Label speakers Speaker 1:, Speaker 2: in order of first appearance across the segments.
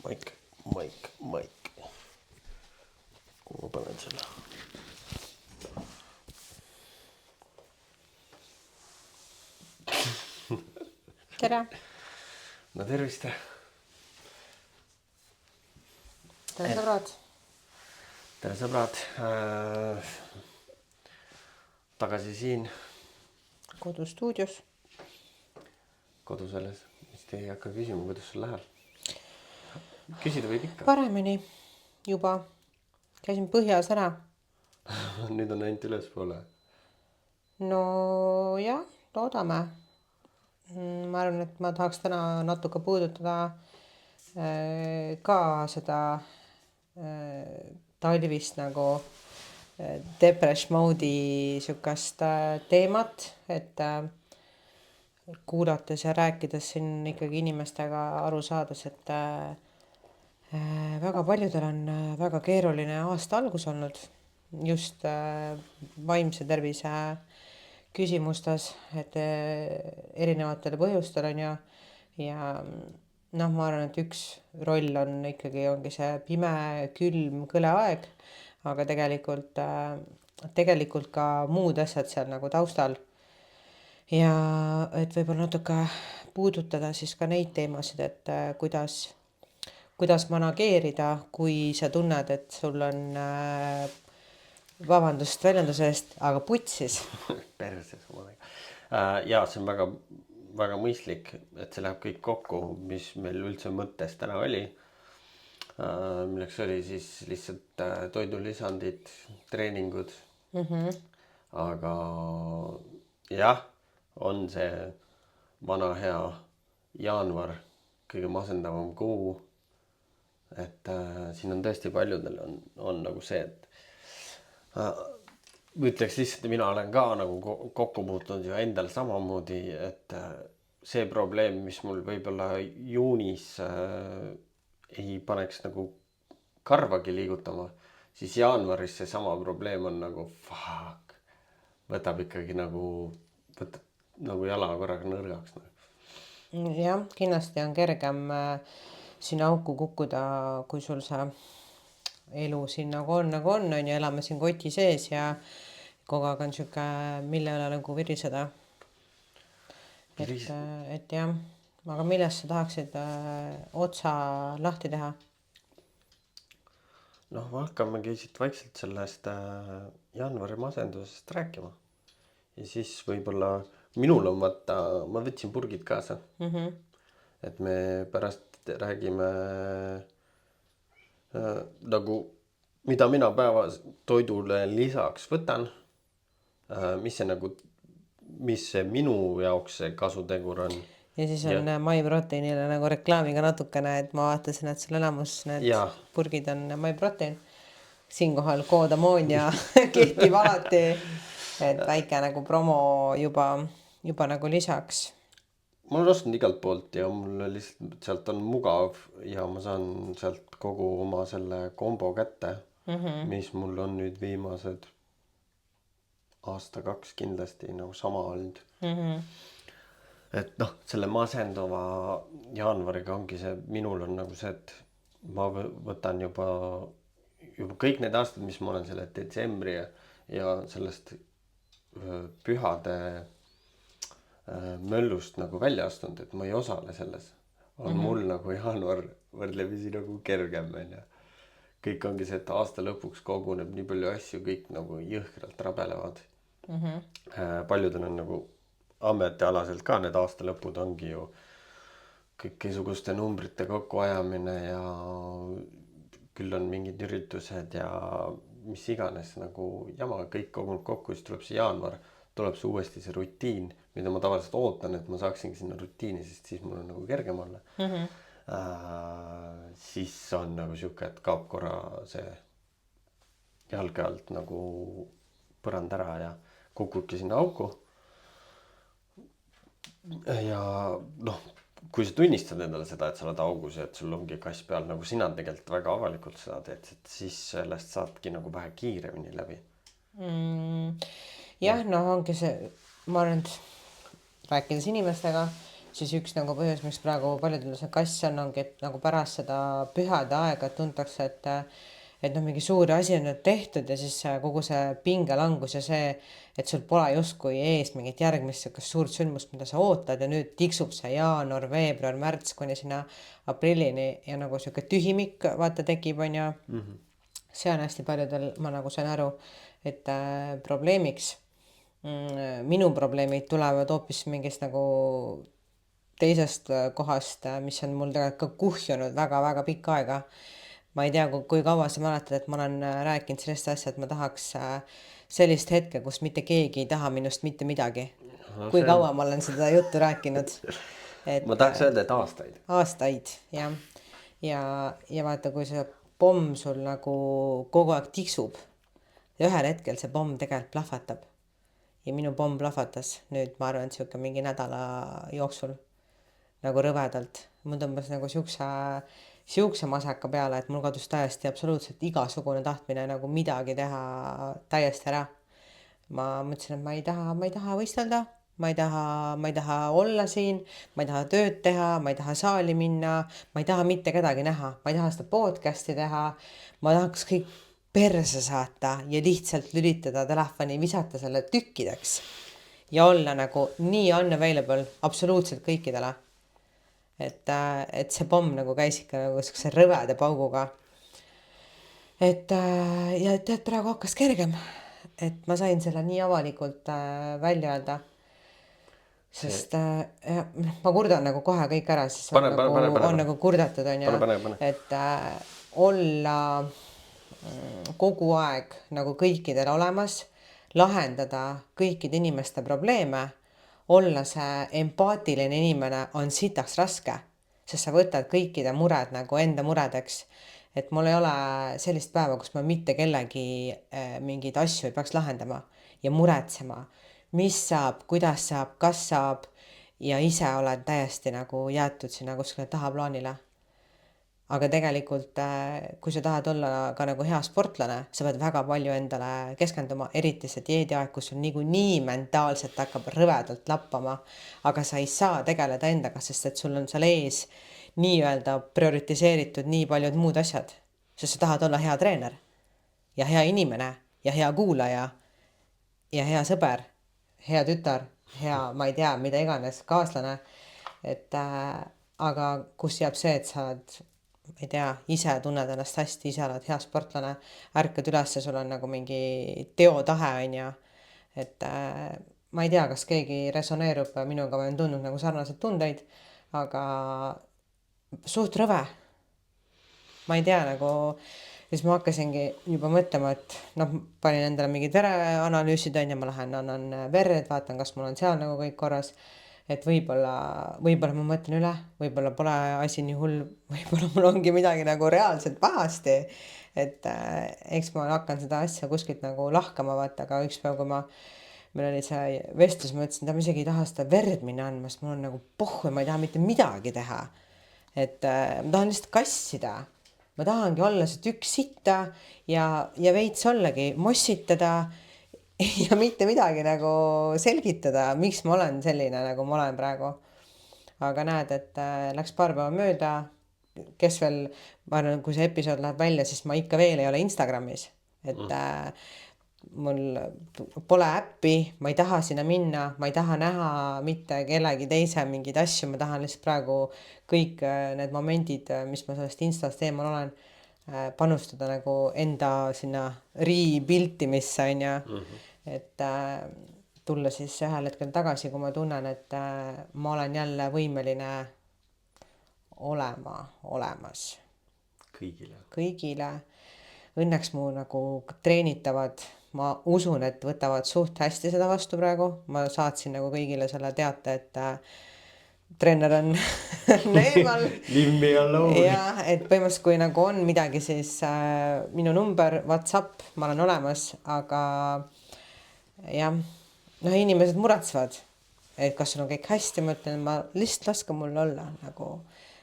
Speaker 1: Maik. Kuhu ma panen selle?
Speaker 2: Tere!
Speaker 1: No tervist!
Speaker 2: Tere sõbrad!
Speaker 1: Tere sõbrad! Tagasi siin.
Speaker 2: Kodustuudios.
Speaker 1: Kodu selles. Vist ei hakka küsima, kuidas sul läheb. Küsida võib ikka.
Speaker 2: Paremini juba. Käisin põhjas ära.
Speaker 1: Nüüd on ainult ülespoole.
Speaker 2: No jah, loodame. Ma arvan, et ma tahaks täna natuke puudutada ka seda talvist nagu depresh mode'i sükast teemat, et kuulates ja rääkides siin ikkagi inimestega aru saades, et väga paljudel on väga keeruline aasta algus olnud just vaimse tervise küsimustes, et erinevatel põhjustel on ja noh, ma arvan, et üks roll on ikkagi ongi see pime, külm, kõle aeg, aga tegelikult ka muud asjad seal nagu taustal. Ja et võib-olla natuke puudutada siis ka neid teemasid, et kuidas manageerida, kui sa tunned, et sul on vabandust väljenduse eest, aga putsis.
Speaker 1: Perses omadega. Ja see on väga, väga mõistlik, et see läheb kõik kokku, mis meil üldse mõttes täna oli. Milleks oli siis lihtsalt toidulisandid, treeningud. Aga jah, on see vana hea jaanuar kõige masendavam kuu. Et siin on tõesti paljudel on nagu see, et ütleks lihtsalt, mina olen ka nagu kokku puutunud ju endal samamoodi, et see probleem, mis mul võib-olla juunis ei paneks nagu karvagi liigutama, siis jaanuaris see sama probleem on nagu fuck, võtab ikkagi nagu jala korraga nõrgaks.
Speaker 2: Jah, kindlasti on kergem sinna auku kukkuda, kui sul see elu siin nagu on, elame siin koti sees ja kogu aeg on siuke, mille üle nagu viriseda. Et jah, aga millest sa tahaksid otsa lahti teha?
Speaker 1: Noh, ma hakkamegi siit vaikselt sellest jaanuari masendusest rääkima. Ja siis võib-olla minul on vaata, ma võtsin purgid kaasa. Et me pärast räägime nagu, mida mina päevas toidule lisaks võtan, mis see minu jaoks see kasutegur on.
Speaker 2: Ja siis on MyProteinile nagu reklaamiga natukene, et ma vaatasin, et sul enamus need purgid on MyProtein. Siinkohal kood Ammonia kehtib alati, et väike nagu promo juba nagu lisaks.
Speaker 1: Ma olen ostnud igalt poolt ja mul lihtsalt sealt on mugav ja ma saan sealt kogu oma selle kombo kätte, mis mul on nüüd viimased aasta-kaks kindlasti nagu sama olnud. Et noh, selle masenduva jaanuariga ongi see, minul on nagu see, et ma võtan juba kõik need aastad, mis ma olen selle detsembri ja sellest pühade möllust nagu välja astunud, et ma ei osale selles. On mul nagu jaanuar võrdlemisi nagu kergem. Kõik ongi see, et aasta lõpuks koguneb nii palju asju, kõik nagu jõhkralt rabelevad. Paljudel on nagu ametialaselt ka need aasta lõpud ongi ju kõikisuguste numbrite kokkuajamine ja küll on mingid üritused ja mis iganes nagu jama, kõik koguneb kokku, siis tuleb see jaanuar, tuleb see uuesti see rutiin, mida ma tavaliselt ootan, et ma saaksingi sinna rutiini, sest siis mul on nagu kergem olla. Siis on nagu siuke, et kaob korra see jalge alt nagu põrand ära ja kukubki sinna auku. Ja noh, kui sa tunnistad endale seda, et sa oled augus ja et sul ongi kass peal, nagu sina tegelikult väga avalikult seda teed, et siis sellest saadki nagu vähe kiiremini läbi.
Speaker 2: Jah, noh ongi see, ma arvan, et rääkides inimestega, siis üks nagu põhjus, miks praegu paljudel see kass ongi, et nagu pärast seda pühade aega tuntakse, et noh, mingi suur asi on nüüd tehtud ja siis kogu see pingelangus ja see, et sul pole justkui ees mingit järgmist sihukest suurt sündmust, mida sa ootad ja nüüd tiksub see jaanuar, veebruar, märts kuni sinna aprillini ja nagu sihuke tühimik vaata tekib, onju. See on hästi paljudel, ma nagu sain aru, et probleemiks. Minu probleemid tulevad hoopis mingist nagu teisest kohast, mis on mul tegelikult ka kuhjunud väga-väga pikka aega. Ma ei tea, kui kaua sa mäletad, et ma olen rääkinud sellist asja, et ma tahaks sellist hetke, kus mitte keegi ei taha minust mitte midagi. Kui kaua ma olen seda juttu rääkinud?
Speaker 1: Ma tahaks öelda, et aastaid.
Speaker 2: Aastaid, jah. Ja vaata, kui see pomm sul nagu kogu aeg tiksub ja ühel hetkel see pomm tegelikult plahvatab. Ja minu pomm plahvatas nüüd, ma arvan, sihuke mingi nädala jooksul nagu rõvedalt. Mul tõmbas nagu siukse masaka peale, et mul kadus täiesti absoluutselt igasugune tahtmine nagu midagi teha täiesti ära. Ma mõtlesin, et ma ei taha võistelda, ma ei taha olla siin, ma ei taha tööd teha, ma ei taha saali minna, ma ei taha mitte kedagi näha, ma ei taha seda podcasti teha, ma tahaks kõik perse saata ja lihtsalt lülitada telefoni, visata selle tükkideks ja olla nagu nii unavailable absoluutselt kõikidele. Et see pomm nagu käis ikka nagu siukse rõvede pauguga. Ja tead, praegu hakkas kergem, et ma sain selle nii avalikult välja öelda. Sest ma kurdan nagu kohe kõik ära, siis on nagu kurdatud, on ju, et olla kogu aeg nagu kõikidel olemas, lahendada kõikide inimeste probleeme, olla see empaatiline inimene on sitaks raske, sest sa võtad kõikide mured nagu enda muredeks. Et mul ei ole sellist päeva, kus ma mitte kellegi mingeid asju ei peaks lahendama ja muretsema, mis saab, kuidas saab, kas saab ja ise oled täiesti nagu jäetud sinna kuskile tahaplaanile. Aga tegelikult, kui sa tahad olla ka nagu hea sportlane, sa pead väga palju endale keskenduma, eriti see dieediaeg, kus sul nii mentaalselt hakkab rõvedalt lappama, aga sa ei saa tegeleda endaga, sest et sul on seal ees nii-öelda prioritiseeritud nii paljud muud asjad, sest sa tahad olla hea treener ja hea inimene ja hea kuulaja ja hea sõber, hea tütar, hea, ma ei tea, mida iganes, kaaslane, aga kus jääb see, et sa oled, ma ei tea, ise tunned ennast hästi, ise oled hea sportlane, ärkad üles ja sul on nagu mingi teotahe, on ju. Et ma ei tea, kas keegi resoneerub minuga, ma olen tundnud nagu sarnaseid tundeid, aga suht rõve. Ma ei tea, nagu siis ma hakkasingi juba mõtlema, et noh, panin endale mingid vereanalüüsid, on ja ma lähen, annan verd, vaatan, kas mul on seal nagu kõik korras. Et võib-olla ma mõtlen üle, võib-olla pole asi nii hull, võib-olla mul ongi midagi nagu reaalselt pahasti, et eks ma hakkan seda asja kuskilt nagu lahkama, vaata, aga üks päev, kui meil oli see vestlus, ma ütlesin, et ma isegi ei taha seda verd minna andma, sest mul on nagu pohhu, ma ei taha mitte midagi teha, et ma tahan lihtsalt kassida, ma tahangi olla see tükk sitta ja veits ollagi, mossitada ja mitte midagi nagu selgitada, miks ma olen selline, nagu ma olen praegu. Aga näed, et läks paar päeva mööda, kes veel, ma arvan, kui see episood läheb välja, siis ma ikka veel ei ole Instagramis. Et mul pole äppi, ma ei taha sinna minna, ma ei taha näha mitte kellegi teise mingeid asju, ma tahan lihtsalt praegu kõik need momendid, mis ma sellest Instast eemal olen, panustada nagu enda sinna riipiltimisse, on ju. Et tulla siis ühel hetkel tagasi, kui ma tunnen, et ma olen jälle võimeline olema olemas kõigile. Õnneks mu nagu treenitavad, ma usun, et võtavad suht hästi seda vastu praegu. Ma saatsin nagu kõigile selle teate, et treener on eemal.
Speaker 1: Leave me alone.
Speaker 2: Ja, et põhimõtteliselt kui nagu on midagi, siis minu number, WhatsApp, ma olen olemas, aga jah, noh, inimesed muretsevad, et kas sul on kõik hästi, ma ütlen, ma lihtsalt laske mul olla, nagu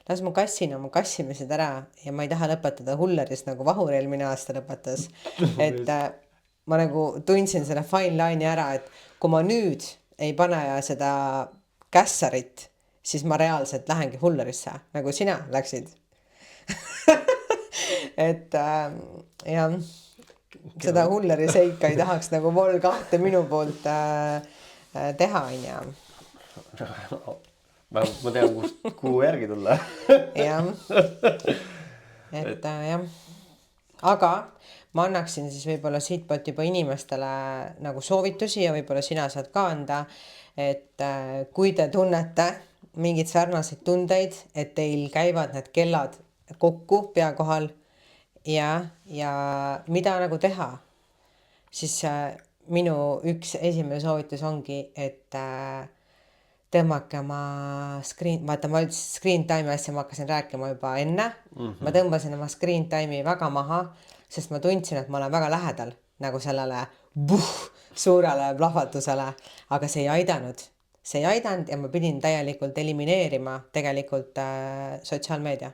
Speaker 2: las ma kassin oma kassimised ära ja ma ei taha lõpetada hullerist, nagu Vahur eelmine aasta lõpetas. Et ma nagu tundsin selle fine line'i ära, et kui ma nüüd ei pane seda kässarit, siis ma reaalselt lähengi hullerisse, nagu sina läksid. et jah, seda hulleri seika ei tahaks nagu vol 2 minu poolt teha, onju.
Speaker 1: vähemalt ma tean, kuhu järgi tulla.
Speaker 2: jah, et jah, aga ma annaksin siis võib-olla siitpoolt juba inimestele nagu soovitusi ja võib-olla sina saad ka anda, et kui te tunnete mingeid sarnaseid tundeid, et teil käivad need kellad kokku pea kohal ja mida nagu teha, siis minu üks esimene soovitus ongi, et tõmmake oma vaata ma ütlesin screen time'i asja, ma hakkasin rääkima juba enne. Ma tõmbasin oma screen time'i väga maha, sest ma tundsin, et ma olen väga lähedal nagu sellele suurele plahvatusele, aga see ei aidanud. See ei aidanud ja ma pidin täielikult elimineerima tegelikult sotsiaalmeedia.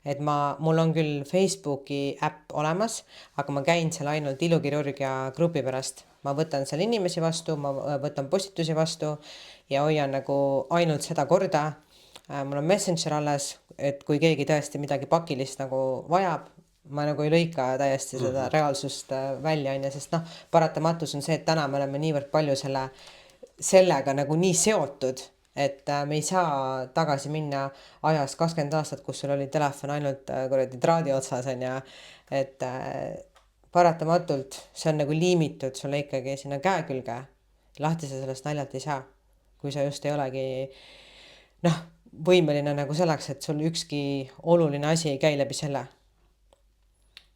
Speaker 2: Et mul on küll Facebooki äpp olemas, aga ma käin seal ainult ilukirurgia grupi pärast. Ma võtan seal inimesi vastu, ma võtan postitusi vastu ja hoian nagu ainult seda korda. Mul on Messenger alles, et kui keegi tõesti midagi pakilist nagu vajab, ma nagu ei lõika täiesti seda reaalsust välja, sest paratamatus on see, et täna me oleme niivõrd palju sellega nagu nii seotud, et me ei saa tagasi minna ajas 20 aastat, kus sul oli telefon ainult traadi otsas, et paratamatult see on nagu liimitud sulle ikkagi sinna käe külge. Lahti sa sellest naljalt ei saa, kui sa just ei olegi võimeline nagu selleks, et sul ükski oluline asi ei käi läbi selle.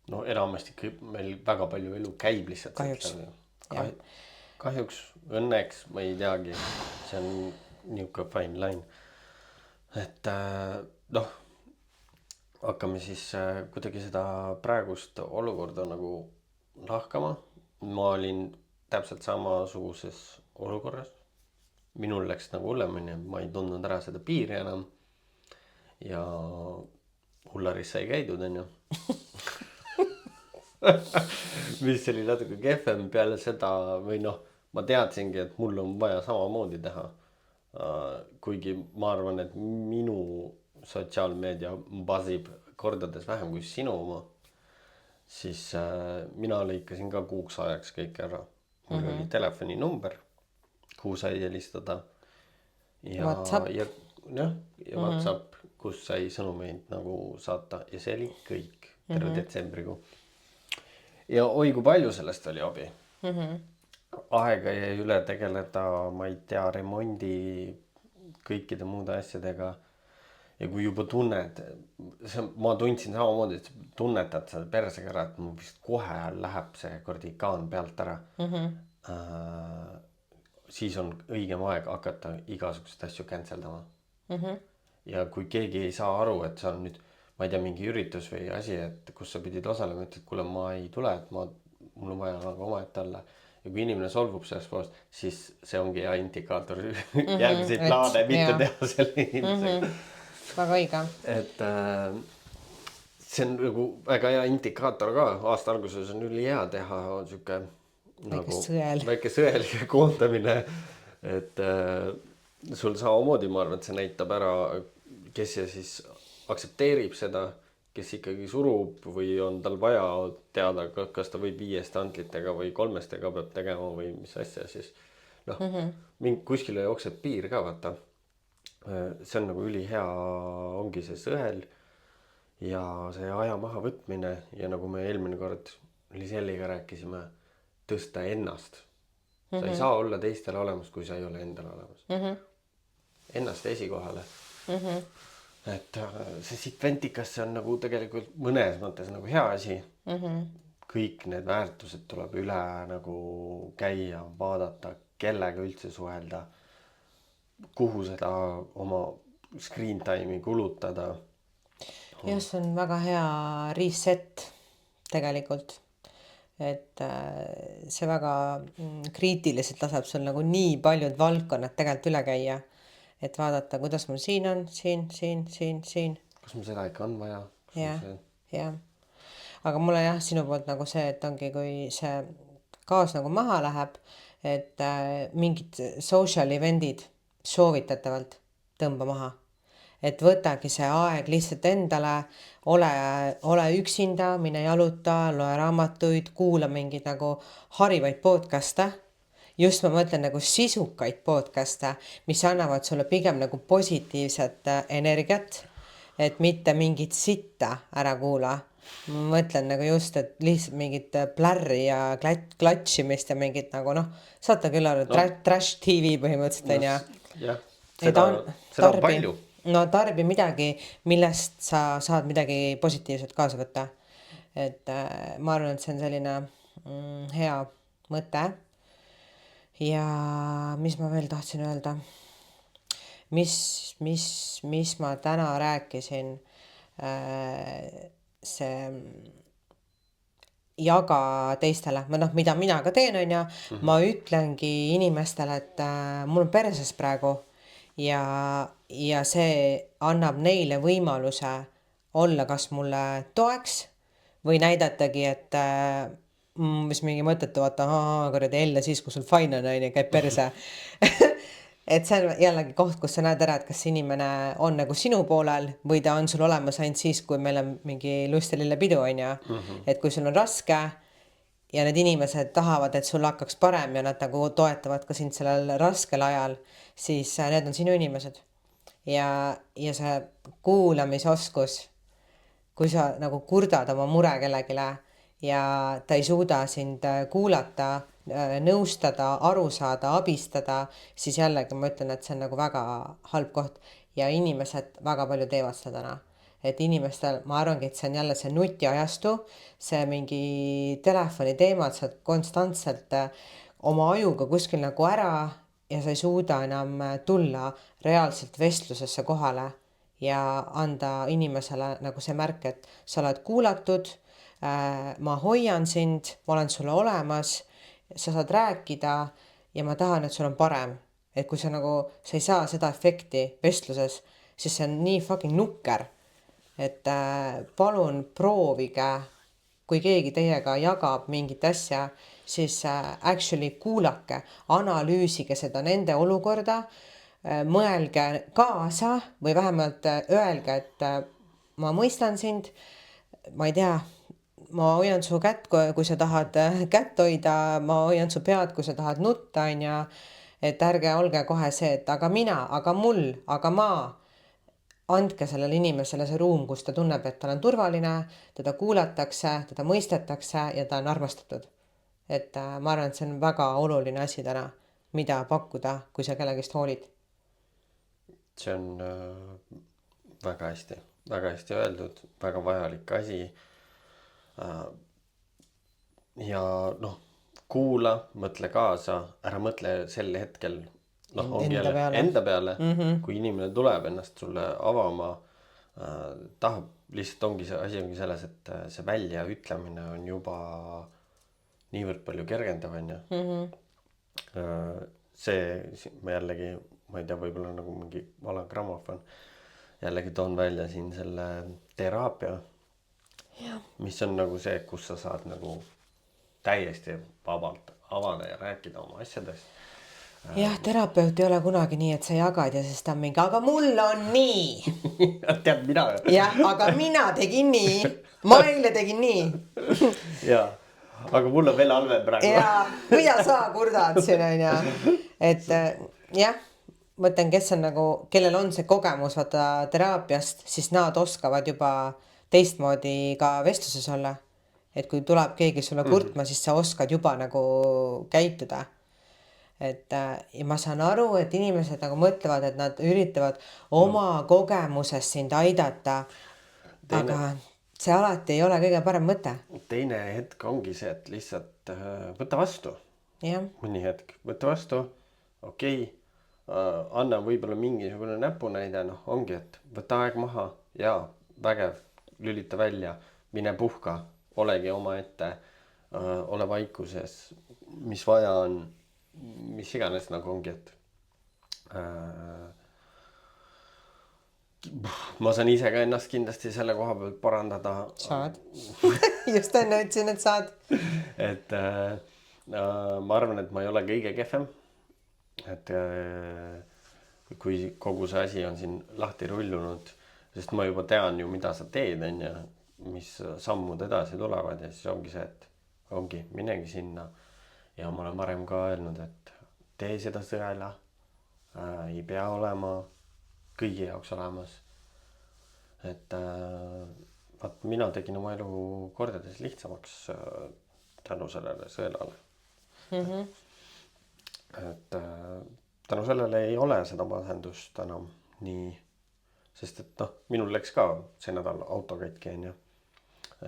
Speaker 1: No enamasti meil väga palju elu käib lihtsalt. Kahjuks, õnneks, ma ei teagi, see on niuke fine line. Et hakkame siis kuidagi seda praegust olukorda nagu lahkama. Ma olin täpselt samasuguses olukorras. Minul läks nagu hullemini, ma ei tundnud ära seda piiri enam. Ja hullaris sai käidud, onju. Mis oli natuke kehvem peale seda või ma teadsingi, et mul on vaja samamoodi teha. Kuigi ma arvan, et minu sotsiaalmeedia basib kordades vähem kui sinu oma, siis mina lõikasin ka kuuks ajaks kõik ära. Mul oli telefoninumber, kuhu sai helistada ja
Speaker 2: WhatsApp.
Speaker 1: Ja WhatsApp, kus sai sõnumeid nagu saata ja see oli kõik terve detsembrikuu. Ja oi, kui palju sellest oli abi. Aega jäi üle tegeleda, ma ei tea, remondi kõikide muude asjadega. Ja kui juba tunned, ma tundsin samamoodi, et tunnetad seal persega ära, et mul vist kohe läheb see kordikaan pealt ära. Siis on õigem aeg hakata igasuguseid asju canceldama. Ja kui keegi ei saa aru, et see on nüüd, ma ei tea, mingi üritus või asi, et kus sa pidid osalema, et kuule, ma ei tule, et mul on vaja nagu omaette olla. Ja kui inimene solvub sellest poolest, siis see ongi hea indikaator järgmiseid plaane mitte teha selle inimesega.
Speaker 2: Väga õige.
Speaker 1: Et see on nagu väga hea indikaator ka. Aasta alguses on üli hea teha siuke nagu väike sõel ja koondamine. Et sul samamoodi, ma arvan, et see näitab ära, kes ja siis aktsepteerib seda, kes ikkagi surub või on tal vaja teada, kas ta võib 5 antlitega või 3 peab tegema või mis asja, siis kuskile jookseb piir ka, vaata. See on nagu üli hea, ongi see sõel ja see aja maha võtmine ja nagu me eelmine kord Liselliga rääkisime, tõsta ennast. Sa ei saa olla teistele olemas, kui sa ei ole endale olemas. Ennast esikohale. Et see sitventikas, see on nagu tegelikult mõnes mõttes nagu hea asi. Kõik need väärtused tuleb üle nagu käia, vaadata, kellega üldse suhelda, kuhu seda oma screen time'i kulutada.
Speaker 2: Ja see on väga hea reset tegelikult. Et see väga kriitiliselt laseb sul nagu nii paljud valdkonnad tegelikult üle käia. Et vaadata, kuidas mul siin on, siin.
Speaker 1: Kas mul seda ikka on vaja?
Speaker 2: Ja. Aga mulle sinu poolt nagu see, et ongi, kui see kaos nagu maha läheb, et mingid social event'id soovitatavalt tõmba maha. Et võtagi see aeg lihtsalt endale, ole üksinda, mine jaluta, loe raamatuid, kuula mingeid nagu harivaid podcast'e. Just ma mõtlen nagu sisukaid podcast'e, mis annavad sulle pigem nagu positiivset energiat, et mitte mingit sitta ära kuula. Ma mõtlen nagu just, et lihtsalt mingit plärri ja klatšimist ja mingit nagu saate küll aru, trash TV põhimõtteliselt on ja.
Speaker 1: Jah, seda on palju.
Speaker 2: No tarbi midagi, millest sa saad midagi positiivset kaasa võtta. Et ma arvan, et see on selline hea mõte. Ja mis ma veel tahtsin öelda? Mis ma täna rääkisin? See jaga teistele, mida mina ka teen on ja ma ütlengi inimestele, et mul on perses praegu ja see annab neile võimaluse olla kas mulle toeks või näidatagi, et mis mingi mõttetu, vaata, kuradi jälle siis, kui sul fine on, käib perse. Et see on jällegi koht, kus sa näed ära, et kas inimene on nagu sinu poolel või ta on sul olemas ainult siis, kui meil on mingi lustelille pidu on ja. Et kui sul on raske ja need inimesed tahavad, et sul hakkaks parem ja nad nagu toetavad ka sind sellel raskel ajal, siis need on sinu inimesed. Ja see kuulamisoskus, kui sa nagu kurdad oma mure kellegile ja ta ei suuda sind kuulata, nõustada, aru saada, abistada, siis jällegi ma ütlen, et see on nagu väga halb koht ja inimesed väga palju teevad seda täna. Et inimestel, ma arvangi, et see on jälle see nutiajastu, see mingi telefoni teema, et sa konstantselt oma ajuga kuskil nagu ära ja sa ei suuda enam tulla reaalselt vestlusesse kohale ja anda inimesele nagu see märk, et sa oled kuulatud, ma hoian sind, ma olen sulle olemas, sa saad rääkida ja ma tahan, et sul on parem. Et kui sa ei saa seda efekti vestluses, siis see on nii fucking nukker. Et palun proovige, kui keegi teiega jagab mingit asja, siis actually kuulake, analüüsige seda nende olukorda, mõelge kaasa või vähemalt öelge, et ma mõistan sind, ma ei tea, ma hoian su kätt, kui sa tahad kätt hoida, ma hoian su pead, kui sa tahad nutta, on ja, et ärge olge kohe see, et aga mina, aga mul, aga ma. Andke sellele inimesele see ruum, kus ta tunneb, et tal on turvaline, teda kuulatakse, teda mõistetakse ja ta on armastatud. Et ma arvan, et see on väga oluline asi täna, mida pakkuda, kui sa kellegist hoolid.
Speaker 1: See on väga hästi öeldud, väga vajalik asi. Ja kuula, mõtle kaasa, ära mõtle sel hetkel enda peale. Kui inimene tuleb ennast sulle avama, tahab, lihtsalt ongi see asi ongi selles, et see välja ütlemine on juba niivõrd palju kergendav on ja. See ma jällegi, ma ei tea, võib-olla nagu mingi vala grammofon, jällegi toon välja siin selle teraapia. Ja. Mis on nagu see, kus sa saad nagu täiesti vabalt avada ja rääkida oma asjadest.
Speaker 2: Jah, terapeut ei ole kunagi nii, et sa jagad ja siis ta on mingi, aga mul on nii.
Speaker 1: Tead mina.
Speaker 2: Jah, aga mina tegin nii. Ma eile tegin nii.
Speaker 1: Ja, aga mul on veel halvem praegu.
Speaker 2: Ja, mida sa kurdad siin on ja. Et jah, mõtlen, kes on nagu, kellel on see kogemus vaata teraapiast, siis nad oskavad juba teistmoodi ka vestluses olla. Et kui tuleb keegi sulle kurtma, siis sa oskad juba nagu käituda. Et ja ma saan aru, et inimesed nagu mõtlevad, et nad üritavad oma kogemusest sind aidata, aga see alati ei ole kõige parem mõte.
Speaker 1: Teine hetk ongi see, et lihtsalt võta vastu.
Speaker 2: Ja.
Speaker 1: Mõni hetk, võta vastu, okei. Anna võibolla mingisugune näpunäide, ongi, et võta aeg maha ja vägev, lülita välja, mine puhka, olegi oma ette, ole vaikuses, mis vaja on, mis iganes nagu ongi, et ma saan ise ka ennast kindlasti selle koha pealt parandada.
Speaker 2: Saad. Just enne ütlesin, et saad.
Speaker 1: Et ma arvan, et ma ei ole kõige kehvem. Et kui kogu see asi on siin lahti rullunud, sest ma juba tean ju, mida sa teed, on ju, mis sammud edasi tulevad ja siis ongi see, et ongi, minegi sinna. Ja ma olen varem ka öelnud, et tee seda sõela, ei pea olema kõigi jaoks olemas. Et vaat mina tegin oma elu kordades lihtsamaks tänu sellele sõelale. Et tänu sellele ei ole seda masendust enam nii, sest et noh, minul läks ka see nädal auto katki, on ju.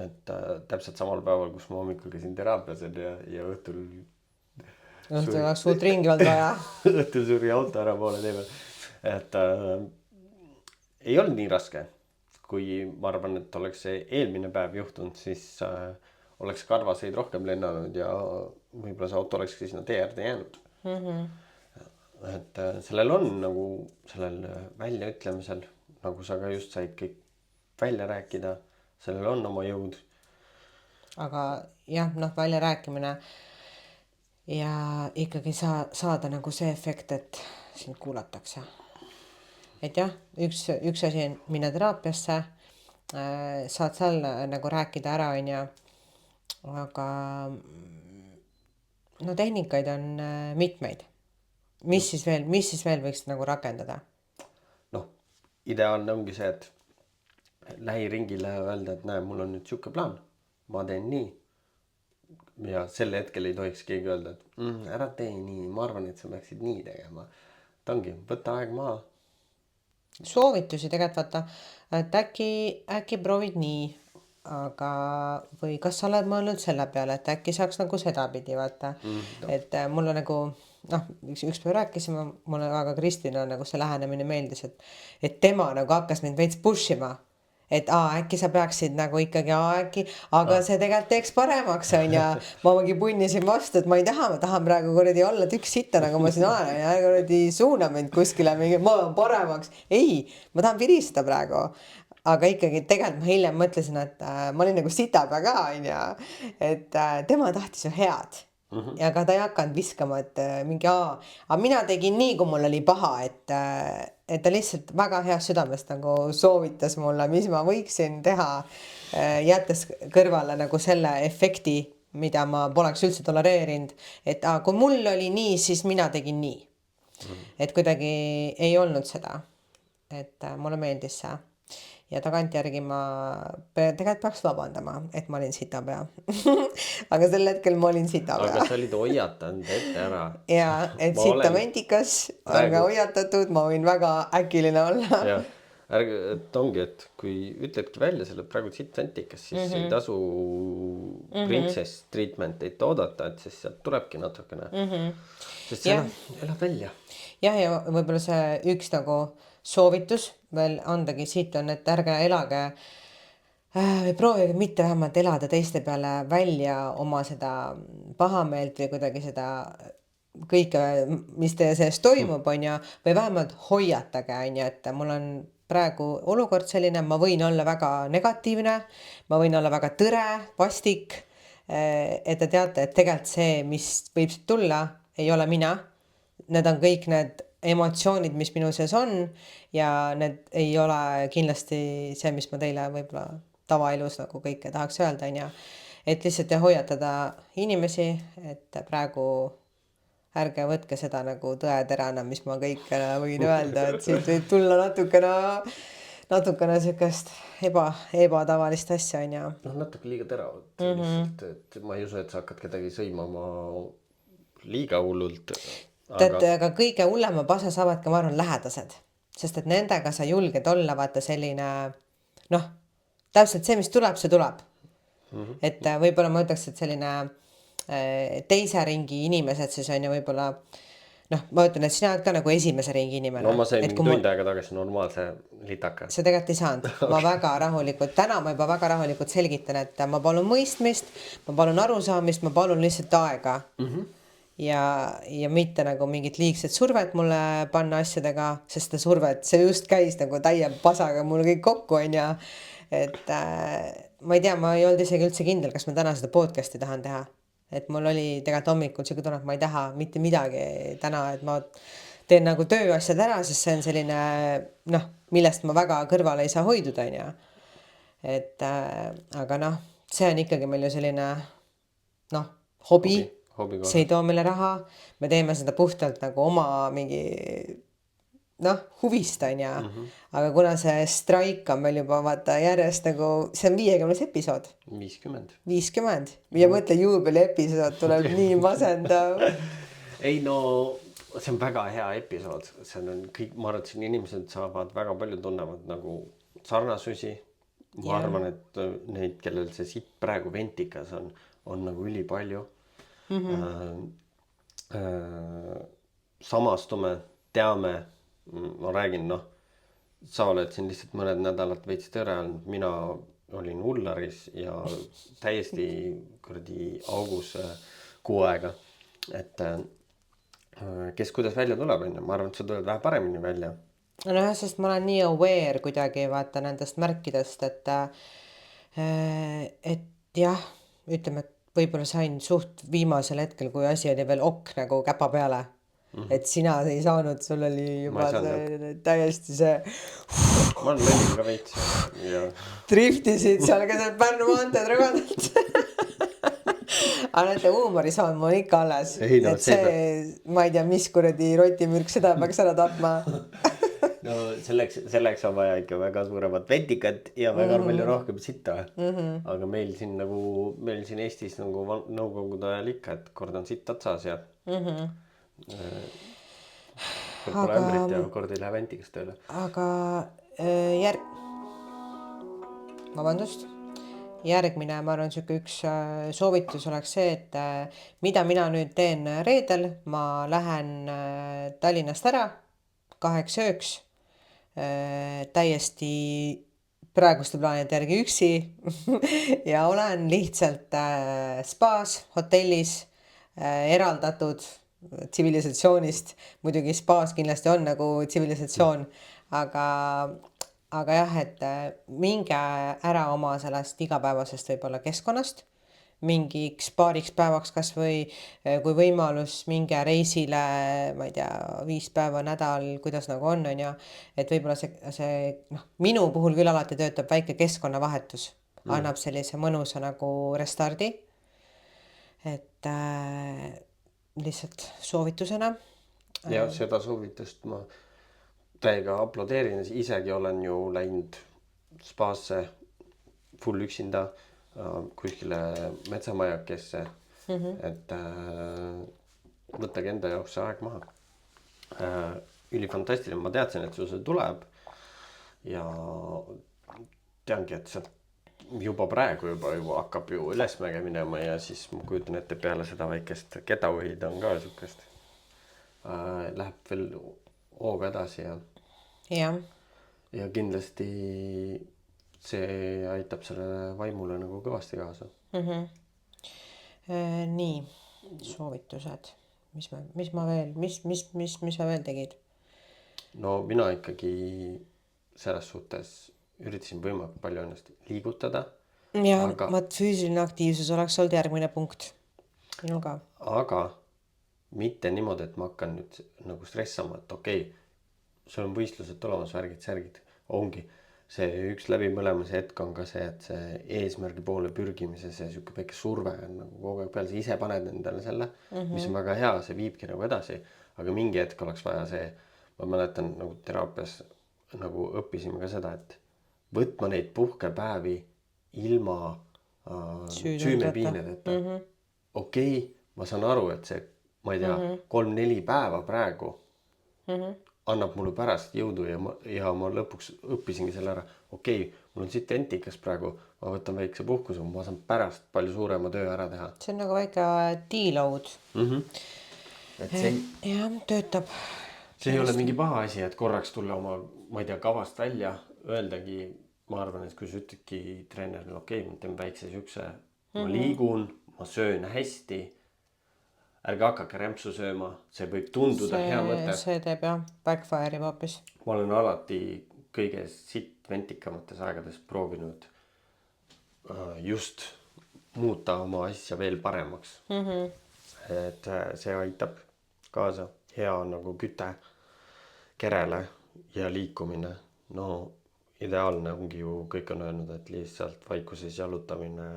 Speaker 1: Et täpselt samal päeval, kus ma hommikul käisin teraapias ja õhtul
Speaker 2: oleks suurt ringi olnud vaja.
Speaker 1: õhtul suri auto ära poole tee peal. Et ei olnud nii raske, kui ma arvan, et oleks see eelmine päev juhtunud, siis oleks karvaseid rohkem lennanud ja võib-olla see auto oleks sinna tee äärde jäänud. Et sellel on nagu sellel väljaütlemisel, nagu sa ka just said kõik välja rääkida, sellel on oma jõud.
Speaker 2: Aga jah, noh, välja rääkimine ja ikkagi saada nagu see efekt, et sind kuulatakse. Et jah, üks asi on minna teraapiasse, saad seal nagu rääkida ära, on ju, aga no tehnikaid on mitmeid. Mis siis veel võiks nagu rakendada?
Speaker 1: Noh, ideaalne ongi see, et lähiringile öelda, et näe, mul on nüüd siuke plaan, ma teen nii. Ja sel hetkel ei tohiks keegi öelda, et ära tee nii, ma arvan, et sa peaksid nii tegema. Et ongi, võtta aeg maha.
Speaker 2: Soovitusi tegelikult vaata, et äkki proovid nii, aga või kas sa oled mõelnud selle peale, et äkki saaks nagu sedapidi vaata, et mul on nagu noh, üks päev rääkisime, mulle väga Kristina nagu see lähenemine meeldis, et tema nagu hakkas mind veits push ima, et äkki sa peaksid nagu ikkagi aga see tegelikult teeks paremaks, on ja ma punnisin vastu, et ma ei taha, ma tahan praegu kuradi olla tükk sitta, nagu ma siin olen ja kuradi suuna mind kuskile mingi, ma olen paremaks. Ei, ma tahan viristada praegu. Aga ikkagi tegelikult ma hiljem mõtlesin, et ma olin nagu sitapea ka, on ja, et tema tahtis ju head. Ja ka ta ei hakanud viskama, et mingi aga mina tegin nii, kui mul oli paha, et ta lihtsalt väga heast südamest nagu soovitas mulle, mis ma võiksin teha, jättes kõrvale nagu selle efekti, mida ma poleks üldse tolereerinud, et kui mul oli nii, siis mina tegin nii. Et kuidagi ei olnud seda, et mulle meeldis see. Ja tagantjärgi ma tegelikult peaks vabandama, et ma olin sitapea. Aga sel hetkel ma olin sitapea.
Speaker 1: Aga sa olid hoiatanud ette ära.
Speaker 2: Ja, et sitamentikas, aga hoiatatud, ma võin väga äkiline olla.
Speaker 1: Ja, et ongi, et kui ütledki välja selle praegu sitamentikas, siis ei tasu princess treatmentit oodata, et siis sealt tulebki natukene. Sest see elab välja.
Speaker 2: Ja võib-olla see üks nagu soovitus veel andagi siit on, et ärge elage või proovige mitte vähemalt elada teiste peale välja oma seda pahameelt või kuidagi seda kõike, mis teie sees toimub, on ja, või vähemalt hoiatage, on ja, et mul on praegu olukord selline, ma võin olla väga negatiivne, ma võin olla väga tõre, vastik, et te teate, et tegelikult see, mis võib siit tulla, ei ole mina. Need on kõik need emotsioonid, mis minu sees on ja need ei ole kindlasti see, mis ma teile võib-olla tavaelus nagu kõike tahaks öelda, on ja, et lihtsalt hoiatada inimesi, et praegu ärge võtke seda nagu tõeterana, mis ma kõik võin öelda, et siit võib tulla natukene sükest ebatavalist asja, on ja.
Speaker 1: No natuke liiga teravat, lihtsalt, et ma ei usu, et sa hakkad kedagi sõimama liiga hullult.
Speaker 2: Aga kõige hullema pasa saavadki, ma arvan, lähedased, sest et nendega sa julged olla, vaata selline, noh, täpselt see, mis tuleb, see tuleb. Et võib-olla ma ütleks, et selline teise ringi inimesed siis on ju võib-olla, noh, ma ütlen, et sina oled ka nagu esimese ringi inimene.
Speaker 1: No ma sain tund aega tagasi normaalse litaka.
Speaker 2: See tegelikult ei saanud. Ma väga rahulikult, täna ma juba väga rahulikult selgitan, et ma palun mõistmist, ma palun arusaamist, ma palun lihtsalt aega. Ja mitte nagu mingit liigset survet mulle panna asjadega, sest see just käis nagu täie pasaga mul kõik kokku, on ja, et ma ei tea, ma ei olnud isegi üldse kindel, kas ma täna seda podcasti tahan teha, et mul oli tegelikult hommikul siuke tunne, et ma ei taha mitte midagi täna, et ma teen nagu tööasjad ära, sest see on selline noh, millest ma väga kõrvale ei saa hoiduda, onju. Et aga noh, see on ikkagi meil ju selline noh, hobi,
Speaker 1: hobi
Speaker 2: see ei
Speaker 1: korras.
Speaker 2: too meile raha, me teeme seda puhtalt nagu oma mingi noh, huvist onju. Aga kuna see Strike on meil juba vaata järjest nagu, see on 50. episood,
Speaker 1: 50.
Speaker 2: 50 ja mõtle, juubeli episood tuleb nii masendav.
Speaker 1: Ei no, see on väga hea episood, see on kõik, ma arvan, et siin inimesed saavad väga palju tunnevad nagu sarnasusi. Ma
Speaker 2: Jah.
Speaker 1: arvan, et neid, kellel see sitt praegu ventikas on nagu ülipalju. Samastume, teame, ma räägin, noh, sa oled siin lihtsalt mõned nädalad veits tõre olnud, mina olin Ullaris ja täiesti kuradi augus kuu aega. Et kes kuidas välja tuleb, onju, ma arvan, et sa tuled vähe paremini välja.
Speaker 2: Noh, sest ma olen nii aware kuidagi vaata nendest märkidest, et jah, ütleme, et võib-olla sain suht viimasel hetkel, kui asi oli veel nagu käpa peale. Et sina ei saanud, sul oli juba see, täiesti see
Speaker 1: Ma olen lõlin ka veits ja
Speaker 2: driftisid seal ka seal Pärnu maanteed rõgadalt. Aga näete, huumorisoon mul ikka alles.
Speaker 1: Ei, no,
Speaker 2: et see, ma ei tea, mis kuradi rotimürk seda peaks ära tapma.
Speaker 1: no selleks on vaja ikka väga suuremat vetikat ja väga palju rohkem sitta. Aga meil siin Eestis nagu nõukogude ajal ikka, et kord on sitt otsas ja kord pole ämbrit ja kord ei lähe ventikas tööle.
Speaker 2: Aga järgmine, ma arvan, siuke üks soovitus oleks see, et mida mina nüüd teen reedel, ma lähen Tallinnast ära 2 ööks, täiesti praeguste plaanide järgi üksi ja olen lihtsalt spaas, hotellis, eraldatud tsivilisatsioonist. Muidugi spaas kindlasti on nagu tsivilisatsioon, aga jah, et minge ära oma sellest igapäevasest võib-olla keskkonnast mingiks paariks päevaks kas või kui võimalus minge reisile, ma ei tea, 5 päeva nädal, kuidas nagu on ja et võib-olla see noh, minu puhul küll alati töötab väike keskkonnavahetus, annab sellise mõnusa nagu restardi. Et lihtsalt soovitusena.
Speaker 1: Ja seda soovitust ma täiega aplodeerin, isegi olen ju läinud spaasse full üksinda kuskile metsamajakesse, et võttage enda jaoks see aeg maha. Ülifantastiline, ma teadsin, et sul see tuleb ja teangi, et sealt juba praegu juba hakkab ju ülesmäge minema ja siis ma kujutan ette peale seda väikest getaway'd on ka sukest. Läheb veel hooga edasi ja kindlasti see aitab sellele vaimule nagu kõvasti kaasa.
Speaker 2: Nii, soovitused, mis ma veel tegid?
Speaker 1: No mina ikkagi selles suhtes üritasin võimalikult palju ennast liigutada.
Speaker 2: Ja, füüsiline aktiivsus oleks olnud järgmine punkt. Minul ka.
Speaker 1: Aga mitte niimoodi, et ma hakkan nüüd nagu stressama, et okei, sul on võistlused tulemas, särgid. Ongi see üks läbimõlemas hetk on ka see, et see eesmärgi poole pürgimise, see siuke väike surve on nagu kogu aeg peal, sa ise paned endale selle, mis on väga hea, see viibki nagu edasi. Aga mingi hetk oleks vaja see, ma mäletan nagu teraapias nagu õppisime ka seda, et võtma neid puhkepäevi ilma süümepiinedeta. Okei, ma saan aru, et see, ma ei tea, 3-4 päeva praegu annab mulle pärast jõudu ja ma lõpuks õppisingi selle ära. Okei, mul on siit ventikas praegu, ma võtan väikse puhkuse, ma saan pärast palju suurema töö ära teha.
Speaker 2: See on nagu väike deload.
Speaker 1: Et see
Speaker 2: jah, töötab.
Speaker 1: See ei ole mingi paha asi, et korraks tulla oma, ma ei tea, kavast välja, öeldagi, ma arvan, et kui sa ütledki treenerile, okei, ma teen väikse siukse, ma liigun, ma söön hästi, ärge hakake rämpsu sööma, see võib tunduda hea mõte.
Speaker 2: See teeb jah, backfire hoopis.
Speaker 1: Ma olen alati kõige ventikamates aegades proovinud just muuta oma asja veel paremaks. Et see aitab kaasa, hea nagu küte kerele ja liikumine. No ideaalne ongi ju, kõik on öelnud, et lihtsalt vaikuses jalutamine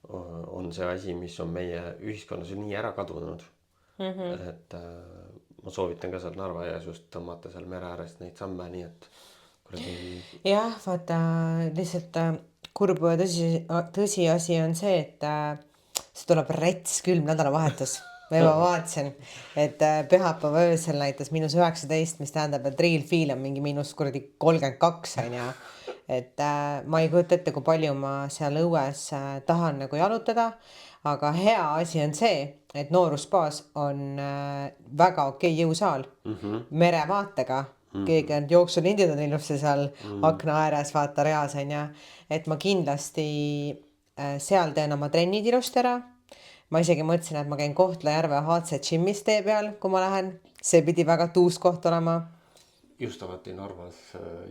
Speaker 1: on see asi, mis on meie ühiskonnas nii ära kadunud. Et ma soovitan ka seal Narva jões just tõmmata seal mere äärest neid samme, nii et kuradi
Speaker 2: jah, vaata lihtsalt kurb ja tõsiasi on see, et see tuleb rets külm nädalavahetus. Ma juba vaatasin, et pühapäeva öösel näitas -19, mis tähendab, et real feel on mingi -32 on ju. Et ma ei kujuta ette, kui palju ma seal õues tahan nagu jalutada, aga hea asi on see, et Noorusbaas on väga okei jõusaal merevaatega. Keegi on jooksulindid on ilusti seal akna ääres, vaata reas on ju. Et ma kindlasti seal teen oma trennid ilusti ära. Ma isegi mõtlesin, et ma käin Kohtla-Järve HC Gymis tee peal, kui ma lähen. See pidi väga tuus koht olema.
Speaker 1: just avati Narvas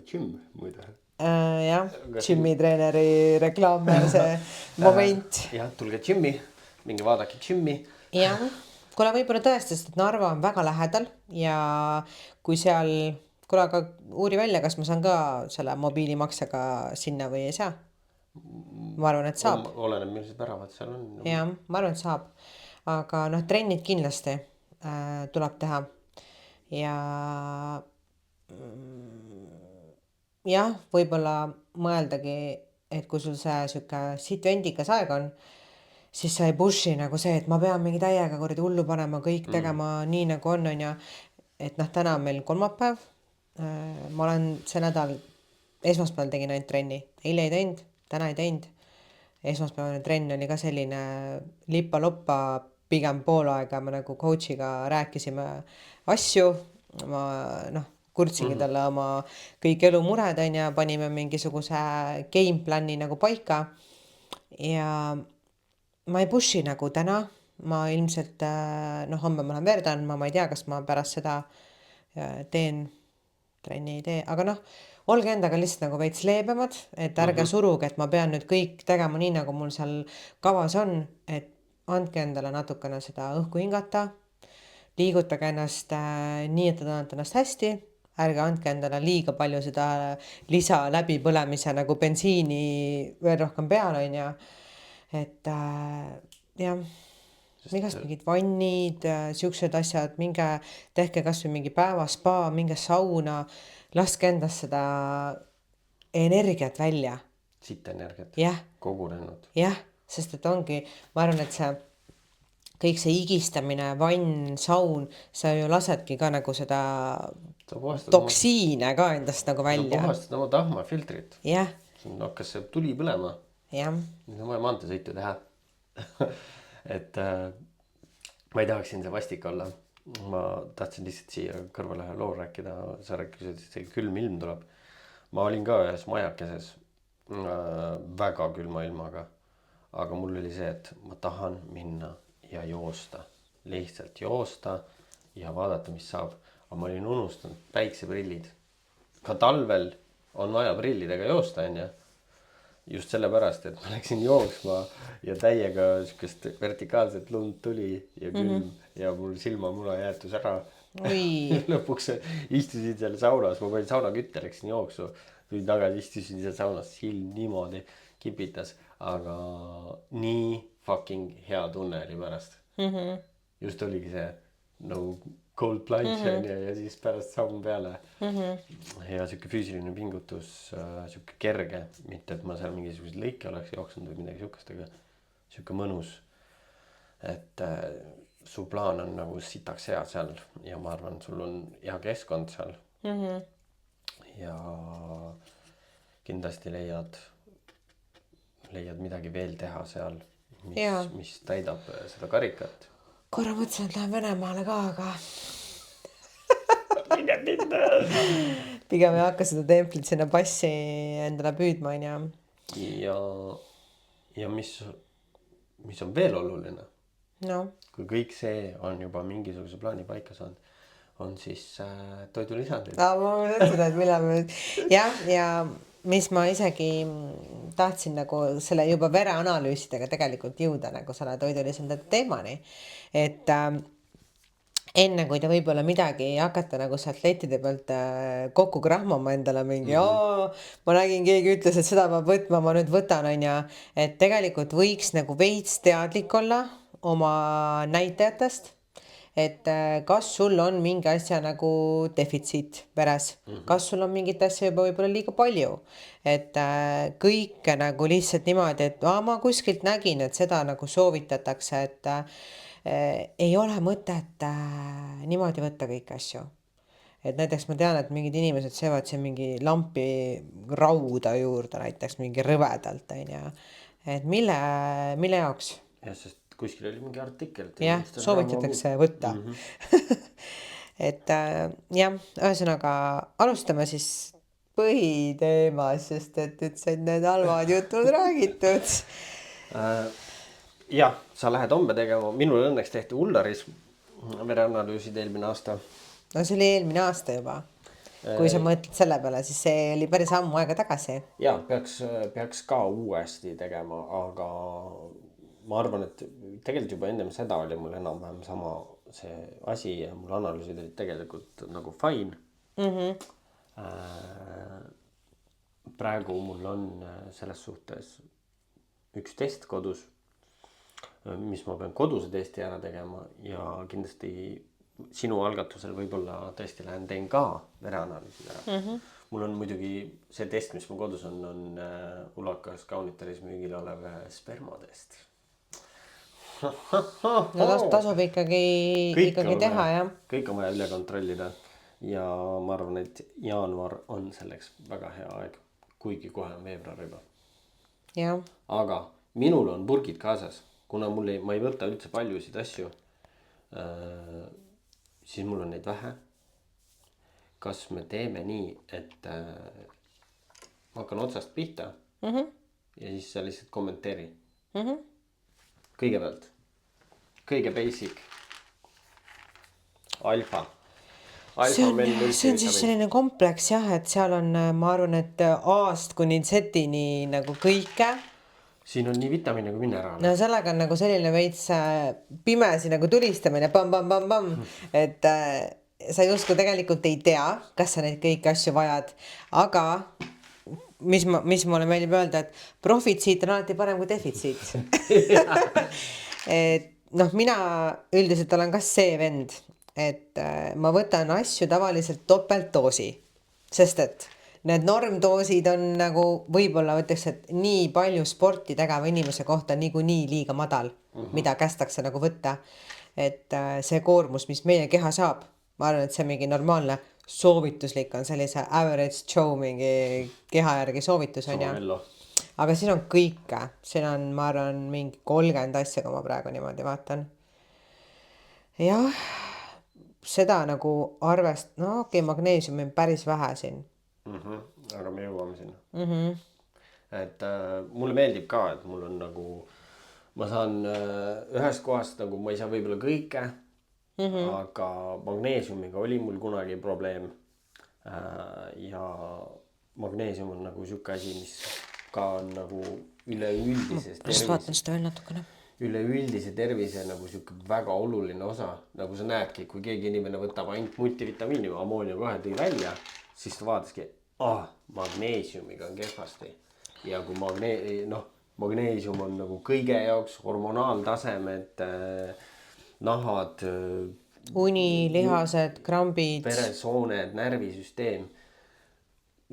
Speaker 1: gym muide.
Speaker 2: Jah, Gymi treeneri reklaam see moment.
Speaker 1: jah, tulge gym'i, minge vaadake gym'i.
Speaker 2: jah, kuule võib-olla tõesti, sest et Narva on väga lähedal ja kui seal, kuule aga uuri välja, kas ma saan ka selle mobiilimaksega sinna või ei saa. Ma arvan, et saab.
Speaker 1: Oleneb, millised väravad seal on.
Speaker 2: jah, ma arvan, et saab. Aga noh, trennid kindlasti tuleb teha. Ja jah, võib-olla mõeldagi, et kui sul see siuke sitvendikas aeg on, siis sa ei pushi nagu see, et ma pean mingi täiega kuradi hullu panema, kõik tegema nii nagu on ja et noh, täna on meil kolmapäev. Ma olen see nädal esmaspäeval tegin ainult trenni, eile ei teinud, täna ei teinud. Esmaspäevane trenn oli ka selline lippa-loppa, pigem pool aega me nagu coach'iga rääkisime asju. Ma noh, kurtsingi talle oma kõik elumured on ja panime mingisuguse game plan'i nagu paika. Ja ma ei pushi nagu täna. Ma ilmselt, noh, homme ma lähen verd andma, ma ei tea, kas ma pärast seda teen trenni ei tee, aga noh, olge endaga lihtsalt nagu veits leebemad, et ärge suruge, et ma pean nüüd kõik tegema nii, nagu mul seal kavas on, et andke endale natukene seda õhku hingata, liigutage ennast nii, et te tunnete ennast hästi, ärge andke endale liiga palju seda lisa läbipõlemise nagu bensiini veel rohkem peale on ja et jah, igast mingid vannid, siuksed asjad, minge tehke kas või mingi päevaspa, minge sauna, laske endast seda energiat välja.
Speaker 1: Siit energiat.
Speaker 2: Jah.
Speaker 1: Kogunenud.
Speaker 2: Jah, sest et ongi, ma arvan, et see kõik see higistamine, vann, saun, sa ju lasedki ka nagu seda toksiine ka endast nagu välja.
Speaker 1: Sa puhastad oma tahmafiltrit.
Speaker 2: Jah.
Speaker 1: Hakkas see tuli põlema.
Speaker 2: Jah.
Speaker 1: Nüüd on vaja maanteesõitu teha. Et ma ei tahaks siin see vastik olla. Ma tahtsin lihtsalt siia kõrvale loo rääkida. Sa rääkisid, et see külm ilm tuleb. Ma olin ka ühes majakeses väga külma ilmaga. Aga mul oli see, et ma tahan minna ja joosta. Lihtsalt joosta ja vaadata, mis saab. Aga ma olin unustanud päikseprillid. Ka talvel on vaja prillidega joosta, on ju. Just sellepärast, et ma läksin jooksma ja täiega sükest vertikaalset lund tuli ja külm ja mul silmamuna jäetus ära. Lõpuks istusin seal saunas, ma panin saunakütte, läksin jooksu, tulin tagasi, istusin seal saunas, silm niimoodi kipitas, aga nii fucking hea tunne oli pärast. Just oligi see no cold plunge ja siis pärast saun peale. Ja siuke füüsiline pingutus, siuke kerge, mitte et ma seal mingisugused lõike oleks jooksnud või midagi siukest, aga siuke mõnus. Et su plaan on nagu sitaks hea seal ja ma arvan, sul on hea keskkond seal. Ja kindlasti leiad midagi veel teha seal, mis täidab seda karikat.
Speaker 2: Korra mõtlesin, et lähen Venemaale ka, aga pigem ei hakka seda templit sinna passi endale püüdma, on
Speaker 1: ja. Ja mis on veel oluline?
Speaker 2: No.
Speaker 1: Kui kõik see on juba mingisuguse plaani paika saanud, on siis toidulisandid.
Speaker 2: Ma mõtlesin, et millal me ja mis ma isegi tahtsin nagu selle juba vereanalüüsidega tegelikult jõuda nagu selle toidulisandade teemani. Et enne kui te võib-olla midagi hakata nagu sealt lettide pealt kokku krahmama endale mingi ma nägin, keegi ütles, et seda peab võtma, ma nüüd võtan, on ju, et tegelikult võiks nagu veits teadlik olla oma näitajatest, et kas sul on mingi asja nagu defitsiit veres, kas sul on mingit asja juba võib-olla liiga palju, et kõike nagu lihtsalt niimoodi, et ma kuskilt nägin, et seda nagu soovitatakse, et ei ole mõtet niimoodi võtta kõiki asju. Et näiteks ma tean, et mingid inimesed söövad siin mingi lampi rauda juurde näiteks mingi rõvedalt, on ju. Et mille jaoks?
Speaker 1: jah, sest kuskil oli mingi artikkel.
Speaker 2: Jah, soovitatakse võtta. Et jah, ühesõnaga alustame siis põhiteemas, sest et nüüd said need halvad jutud räägitud.
Speaker 1: Jah, sa lähed homme tegema, minul õnneks tehti Ullaris vereanalüüsid eelmine aasta.
Speaker 2: No see oli eelmine aasta juba. Kui sa mõtled selle peale, siis see oli päris ammu aega tagasi.
Speaker 1: Jaa, peaks ka uuesti tegema, aga ma arvan, et tegelikult juba ennem seda oli mul enam-vähem sama see asi ja mul analüüsid olid tegelikult nagu fine. Praegu mul on selles suhtes üks test kodus, mis ma pean koduse testi ära tegema ja kindlasti sinu algatusel võib-olla tõesti lähen teen ka vereanalüüsid ära. Mul on muidugi see test, mis mul kodus on Ulakas Kaunitaris müügil olev spermatest.
Speaker 2: No tasub ikkagi teha, jah.
Speaker 1: Kõik on vaja üle kontrollida ja ma arvan, et jaanuar on selleks väga hea aeg, kuigi kohe on veebruar juba.
Speaker 2: Jah.
Speaker 1: Aga minul on purgid kaasas, kuna ma ei võta üldse paljusid asju, siis mul on neid vähe. Kas me teeme nii, et ma hakkan otsast pihta ja siis sa lihtsalt kommenteeri. Kõigepealt, kõige basic, alfa.
Speaker 2: See on siis selline kompleks jah, et seal on, ma arvan, et A-st kuni Z-ni nagu kõike.
Speaker 1: Siin on nii vitamiine kui mineraale.
Speaker 2: No sellega on nagu selline veits pimesi nagu tulistamine, pam, et sa justkui tegelikult ei tea, kas sa neid kõiki asju vajad, aga mis mulle meeldib öelda, et profitsiit on alati parem kui defitsiit. Et noh, mina üldiselt olen ka see vend, et ma võtan asju tavaliselt topeltdoosi, sest et need normdoosid on nagu võib-olla võtaks, et nii palju sporti tegeva inimese kohta niikuinii liiga madal, mida kästakse nagu võtta. Et see koormus, mis meie keha saab, ma arvan, et see mingi normaalne soovituslik on sellise average Joe mingi keha järgi soovitus on ja. Aga siin on kõike, siin on, ma arvan, mingi 30 asja, kui ma praegu niimoodi vaatan. Jah, seda nagu no okei, magneesiumi on päris vähe siin.
Speaker 1: Aga me jõuame sinna. Et mulle meeldib ka, et mul on nagu, ma saan ühest kohast nagu, ma ei saa võib-olla kõike, aga magneesiumiga oli mul kunagi probleem. Ja magneesium on nagu siuke asi, mis ka on nagu üleüldises üleüldise tervise nagu siuke väga oluline osa. Nagu sa näedki, kui keegi inimene võtab ainult multivitamiini, ammoonia kohe tõi välja, siis ta vaataski, magneesiumiga on kehvasti. Ja kui magneesium on nagu kõige jaoks hormonaaltasemed, nahad,
Speaker 2: uni, lihased, krambid,
Speaker 1: veresooned, närvisüsteem,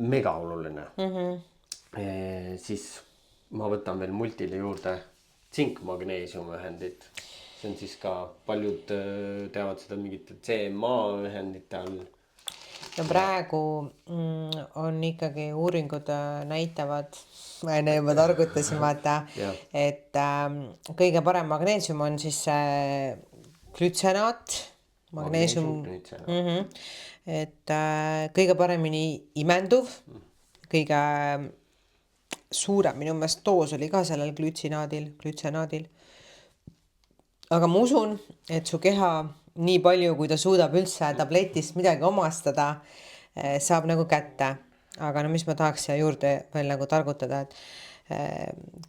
Speaker 1: mega oluline. Siis ma võtan veel multile juurde tsink-magneesiumühendit. See on siis ka, paljud teavad seda mingite CMA ühendite all.
Speaker 2: No praegu on ikkagi uuringud näitavad, ma enne juba targutasin vaata, et kõige parem magneesium on siis glütsenaat, magneesium, et kõige paremini imenduv, kõige suurem minu meelest doos oli ka sellel glütsenaadil. Aga ma usun, et su keha nii palju, kui ta suudab üldse tabletist midagi omastada, saab nagu kätte. Aga no mis ma tahaks siia juurde veel nagu targutada, et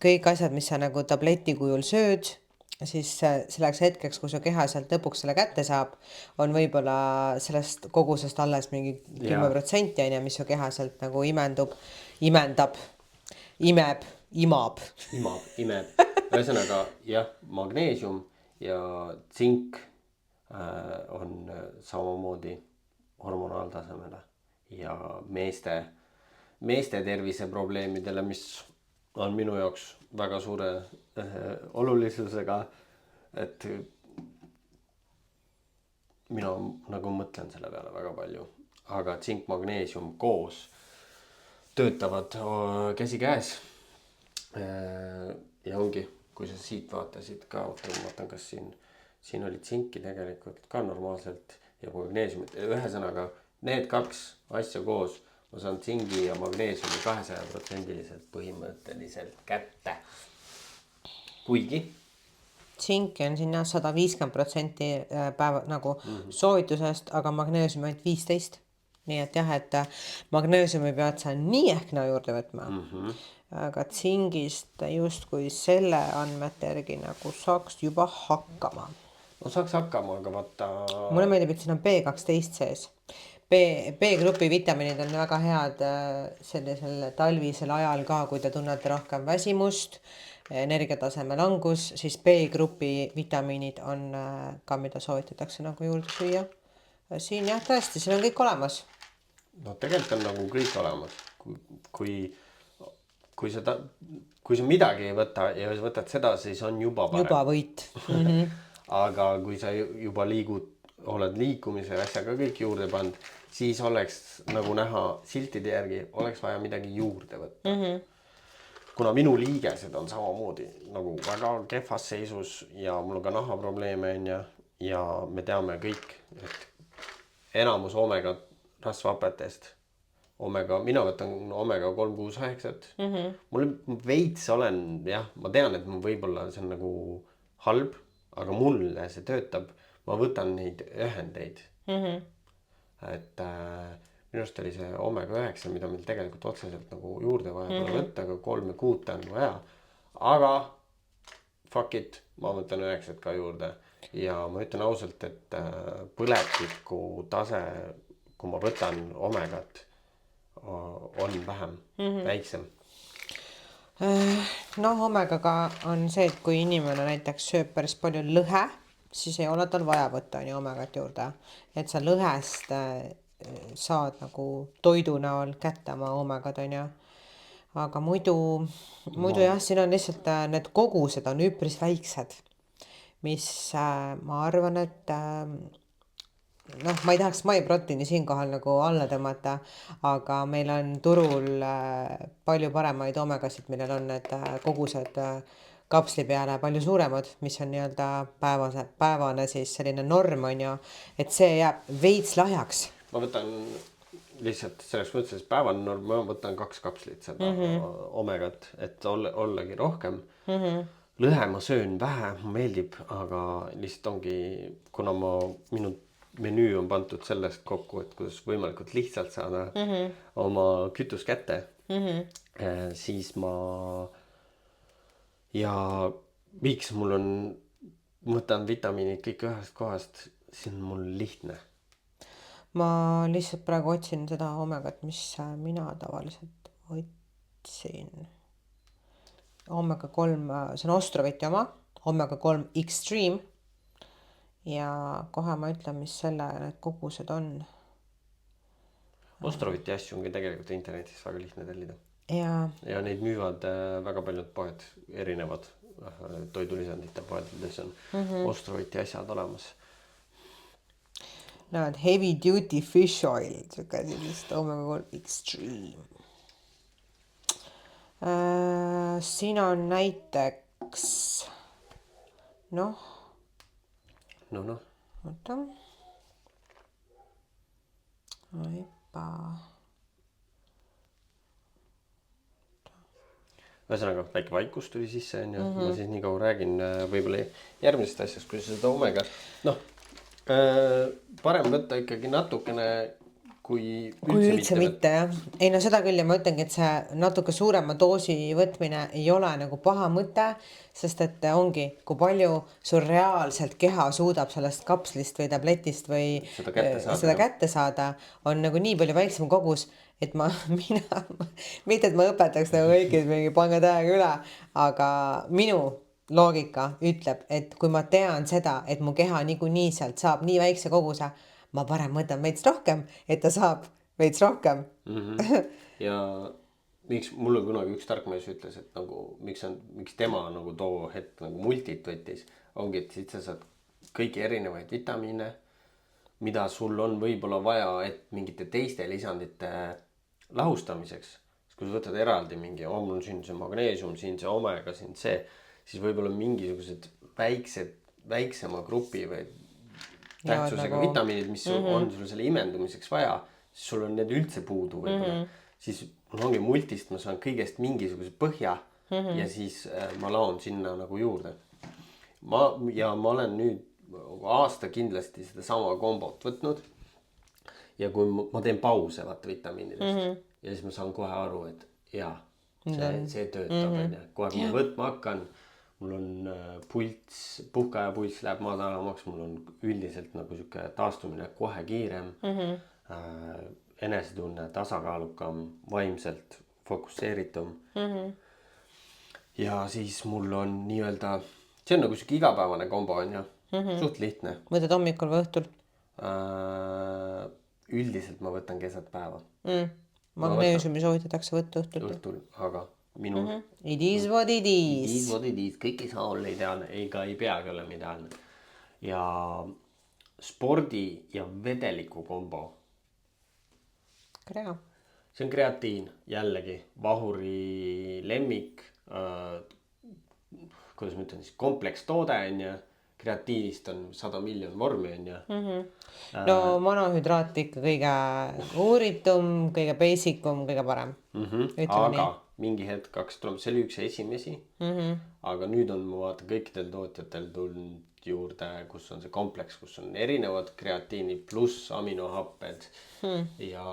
Speaker 2: kõik asjad, mis sa nagu tableti kujul sööd, siis selleks hetkeks, kui su keha sealt lõpuks selle kätte saab, on võib-olla sellest kogusest alles mingi 10% on ju, mis su keha sealt nagu imendab, imab.
Speaker 1: imeb. Ühesõnaga jah, magneesium ja tsink on samamoodi hormonaaltasemele ja meeste tervise probleemidele, mis on minu jaoks väga suure olulisusega, et mina nagu mõtlen selle peale väga palju, aga tsink, magneesium koos töötavad käsikäes. Ja ongi, kui sa siit vaatasid ka, ma vaatan, kas siin oli tsinki tegelikult ka normaalselt ja magneesiumit. Ühesõnaga, need kaks asja koos, ma saan tsingi ja magneesiumi 200% põhimõtteliselt kätte. Kuigi
Speaker 2: tsinki on sinna 150% päeva nagu soovitusest, aga magneesiumi ainult 15%. Nii et jah, et magneesiumi pead sa nii ehk naa juurde võtma. Aga tsingist justkui selle andmete järgi nagu saaks juba hakkama.
Speaker 1: no saaks hakkama, aga vaata.
Speaker 2: Mulle meeldib, et siin on B12 sees. B-grupi vitamiinid on väga head sellisel talvisel ajal ka, kui te tunnete rohkem väsimust, energiataseme langus, siis B-grupi vitamiinid on ka, mida soovitatakse nagu juurde süüa. Siin jah, tõesti, siin on kõik olemas.
Speaker 1: No tegelikult on nagu kõik olemas. Kui sa midagi ei võta ja võtad seda, siis on juba parem.
Speaker 2: Juba võit.
Speaker 1: Aga kui sa juba oled liikumise asjaga kõik juurde pannud, siis oleks nagu näha siltide järgi, oleks vaja midagi juurde võtta. Kuna minu liigesed on samamoodi nagu väga kehvas seisus ja mul on ka nahaprobleeme ja me teame kõik, et enamus omega rasvhapetest, mina võtan omega 369. Mul veits olen, jah, ma tean, et võib-olla see on nagu halb, aga mulle see töötab. Ma võtan neid ühendeid. Et minu arust oli see omega 9, mida meil tegelikult otseselt nagu juurde vaja võtta, aga 3 ja 6 on vaja. Aga fuck it, ma võtan 9 ka juurde. Ja ma ütlen ausalt, et põletiku tase, kui ma võtan omegat, on vähem, väiksem.
Speaker 2: No omegaga on see, et kui inimene näiteks sööb päris palju lõhe, siis ei ole tal vaja võtta on ju omegat juurde. Et sa lõhest saad nagu toidu näol kätte oma omegad on ju. Aga muidu jah, siin on lihtsalt need kogused on üpris väiksed, mis ma arvan, et ma ei tahaks MyProteini siinkohal nagu alla tõmmata, aga meil on turul palju paremaid omegasid, millel on need kogused kapsli peale palju suuremad, mis on nii-öelda päevane siis selline norm on ju, et see jääb veits lahjaks.
Speaker 1: Ma võtan lihtsalt selleks mõttes, et päevane norm, ma võtan 2 kapslit seda omegat, et ollagi rohkem. Lõhe ma söön vähe, meeldib, aga lihtsalt ongi, kuna minu menüü on pandud sellest kokku, et kuidas võimalikult lihtsalt saada oma kütus kätte, siis ja miks mul võtan vitamiinid kõik ühest kohast, see on mul lihtne.
Speaker 2: Ma lihtsalt praegu otsin seda omegat, mis mina tavaliselt otsin. Omega 3, see on Ostroviti oma, Omega 3 Extreme. Ja kohe ma ütlen, mis need kogused on.
Speaker 1: Ostroviti asju ongi tegelikult internetis väga lihtne tellida.
Speaker 2: Ja
Speaker 1: neid müüvad väga paljud poed, erinevad toidulisandite poedides on Ostroviti asjad olemas.
Speaker 2: Näed, heavy duty fish oil, sellist Omega 3 Extreme. Siin on näiteks Oota.
Speaker 1: Ühesõnaga, väike vaikus tuli sisse on ja ma siis nii kaua räägin võib-olla järgmisest asjast, kui seda omega parem võtta ikkagi natukene kui
Speaker 2: kui üldse mitte jah. Ei no seda küll ja ma ütlengi, et see natuke suurema doosi võtmine ei ole nagu paha mõte, sest et ongi, kui palju sul reaalselt keha suudab sellest kapslist või tabletist või
Speaker 1: Seda kätte saada,
Speaker 2: seda
Speaker 1: jah.
Speaker 2: kätte saada, on nagu nii palju väiksem kogus, et mitte et ma õpetaks nagu kõiki, et mingi pange täiega üle, aga minu loogika ütleb, et kui ma tean seda, et mu keha niikuinii sealt saab nii väikse koguse, ma parem võtan veits rohkem, et ta saab veits rohkem.
Speaker 1: Ja miks mulle kunagi üks tarkmees ütles, et nagu miks tema nagu too hetk nagu multit võttis, ongi, et siit sa saad kõiki erinevaid vitamiine, mida sul on võib-olla vaja, et mingite teiste lisandite lahustamiseks. Sest kui sa võtad eraldi mingi, mul on siin see magneesium, siin see omega, siin see, siis võib-olla mingisugused väiksema grupi või tähtsusega
Speaker 2: nagu
Speaker 1: vitamiinid, mis on sul selle imendumiseks vaja, siis sul on need üldse puudu võib-olla. Siis mul ongi multist, ma saan kõigest mingisuguse põhja ja siis ma laon sinna nagu juurde. Ma olen nüüd aasta kindlasti seda sama kombot võtnud. Ja kui ma teen pause vaata vitamiinidest ja siis ma saan kohe aru, et jaa, see töötab. Kohe kui ma võtma hakkan, mul on puhkaja pulss läheb madalamaks, mul on üldiselt nagu siuke taastumine kohe kiirem, enesetunne tasakaalukam, vaimselt fokusseeritum. Ja siis mul on nii-öelda, see on nagu siuke igapäevane kombo on ju, suht lihtne.
Speaker 2: Võtad hommikul või õhtul?
Speaker 1: Üldiselt ma võtan keset päeva.
Speaker 2: Magneesiumi soovitatakse võtta õhtul,
Speaker 1: aga minul
Speaker 2: It is what it is.
Speaker 1: Kõik ei saa olla ideaalne, ega ei peagi olema ideaalne. Ja spordi ja vedeliku kombo.
Speaker 2: Krea.
Speaker 1: See on kreatiin, jällegi vahuri lemmik, kuidas ma ütlen siis, komplekstoode on ja kreatiinist on 100 miljon vormi on ja.
Speaker 2: No monohüdraat ikka kõige uuritum, kõige basicum, kõige parem.
Speaker 1: Aga mingi hetk hakkas tulema, see oli üks esimesi, aga nüüd on ma vaatan kõikidel tootjatel tulnud juurde, kus on see kompleks, kus on erinevad kreatiini pluss aminohapped ja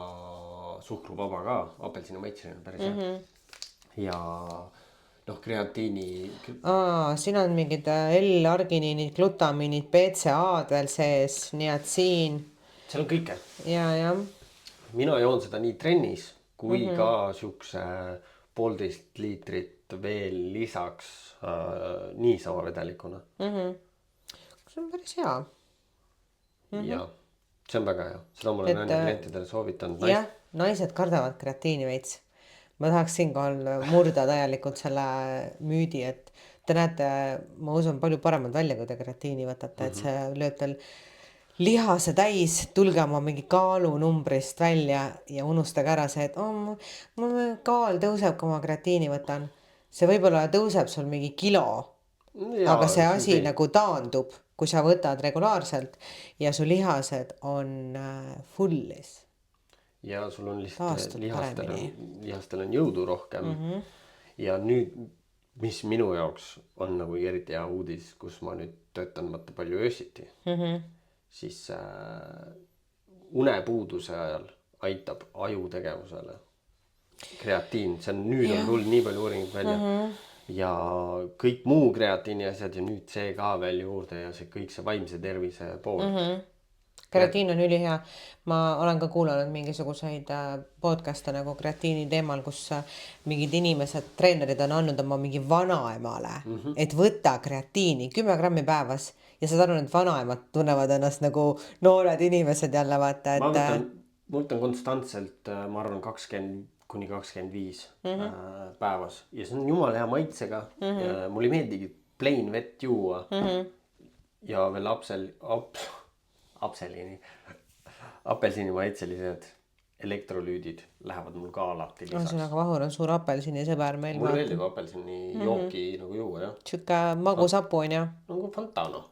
Speaker 1: suhkruvaba ka, apelsini maitseline päris hea. Ja noh, kreatiini
Speaker 2: Siin on mingid L-arginiinid, glutamiinid, BCA-d veel sees, niatsiin.
Speaker 1: seal on kõike.
Speaker 2: Ja.
Speaker 1: Mina joon seda nii trennis kui ka siukse 1,5 liitrit veel lisaks niisama vedelikuna.
Speaker 2: See on päris hea.
Speaker 1: Ja see on väga hea. Seda ma olen enne klientidele soovitanud.
Speaker 2: Jah, naised kardavad kreatiini veits. Ma tahaks siinkohal murda täielikult selle müüdi, et te näete, ma usun, palju paremad välja, kui te kreatiini võtate, et see lööb teil lihase täis, tulge oma mingi kaalunumbrist välja ja unustage ära see, et mul kaal tõuseb, kui ma kreatiini võtan. See võib-olla tõuseb sul mingi kilo, aga see asi nagu taandub, kui sa võtad regulaarselt ja su lihased on fullis.
Speaker 1: Ja sul on lihtsalt lihastel on jõudu rohkem. Ja nüüd, mis minu jaoks on nagu eriti hea uudis, kus ma nüüd töötan mõtta palju öösiti, siis unepuuduse ajal aitab ajutegevusele kreatiin. See on nüüd on tulnud nii palju uuringuid välja ja kõik muu kreatiini asjad ja nüüd see ka veel juurde ja see kõik see vaimse tervise pool.
Speaker 2: Kreatiin on ülihea. Ma olen ka kuulanud mingisuguseid podcast'e nagu kreatiini teemal, kus mingid inimesed, treenerid on andnud oma mingi vanaemale, et võta kreatiini 10 grammi päevas ja saad aru, et vanaemad tunnevad ennast nagu noored inimesed jälle vaata, et
Speaker 1: ma võtan konstantselt, ma arvan 20-25 päevas ja see on jumala hea maitsega ja mulle ei meeldigi plain vett juua ja veel apelsini maitselised elektrolüüdid lähevad mul ka alati lisaks.
Speaker 2: See on väga vahur, on suur apelsini sõber meil.
Speaker 1: Mulle meeldib apelsini jooki nagu juua, jah.
Speaker 2: Siuke magusapu on ja.
Speaker 1: Nagu Fantano.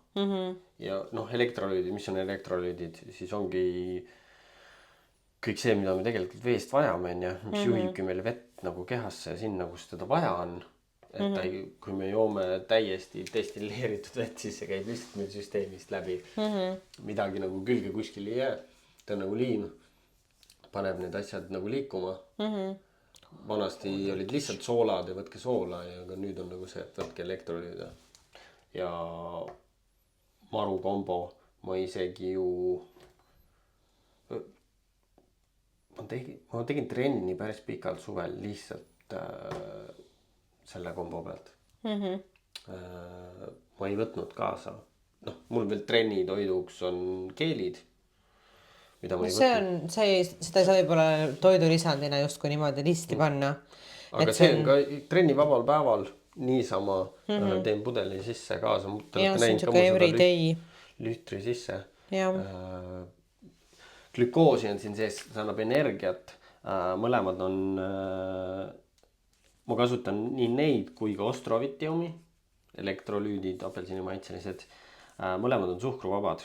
Speaker 1: Ja noh, elektrolüüdid, mis on elektrolüüdid, siis ongi kõik see, mida me tegelikult veest vajame, mis juhibki meile vett nagu kehasse ja sinna, kus teda vaja on. Et kui me joome täiesti destilleeritud vett, siis see käib lihtsalt meil süsteemist läbi. Midagi nagu külge kuskil ei jää. Ta on nagu liim. paneb need asjad nagu liikuma. Vanasti olid lihtsalt soolad ja võtke soola ja aga nüüd on nagu see, et võtke elektrolüüde ja maru kombo. Ma isegi ju ma tegin trenni päris pikalt suvel lihtsalt selle kombo pealt. Ma ei võtnud kaasa. Noh, mul veel trenni toiduks on keelid, mida ma ei võtnud.
Speaker 2: Seda ei saa võib-olla toidulisandina justkui niimoodi listi panna.
Speaker 1: Aga see on ka trenni vabal päeval niisama teen pudeli sisse kaasa.
Speaker 2: Ja see on siuke everyday.
Speaker 1: Lühtri sisse.
Speaker 2: Ja.
Speaker 1: Glükoosi on siin sees, see annab energiat. Mõlemad on, ma kasutan nii neid kui ka ostrovitiumi, elektrolüüdid, apelsinimaitselised. Mõlemad on suhkruvabad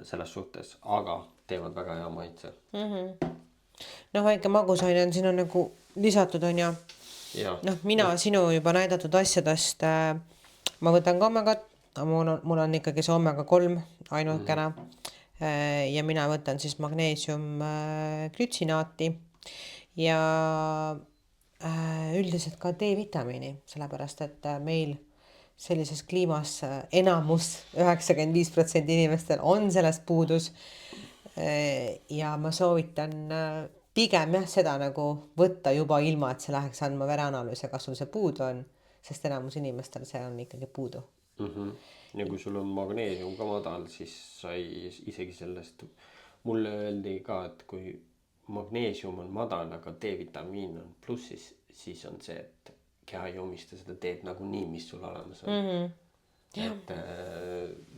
Speaker 1: selles suhtes, aga teevad väga hea maitse.
Speaker 2: Noh, väike magusaine on siin on nagu lisatud on ja. Noh, mina sinu juba näidatud asjadest, ma võtan ka omegat, mul on ikkagi see omega 3 ainukene. Ja mina võtan siis magneesium glütsinaati ja üldiselt ka D-vitamiini, sellepärast et meil sellises kliimas enamus 95% inimestel on sellest puudus ja ma soovitan pigem jah seda nagu võtta juba ilma, et see läheks andma vereanalüüse, kas sul see puudu on, sest enamus inimestel see on ikkagi puudu.
Speaker 1: Ja kui sul on magneesium ka madal, siis sai isegi sellest, mulle öeldi ka, et kui magneesium on madal, aga D-vitamiin on plussis, siis on see, et keha ei omista seda teed nagu nii, mis sul olemas on. Et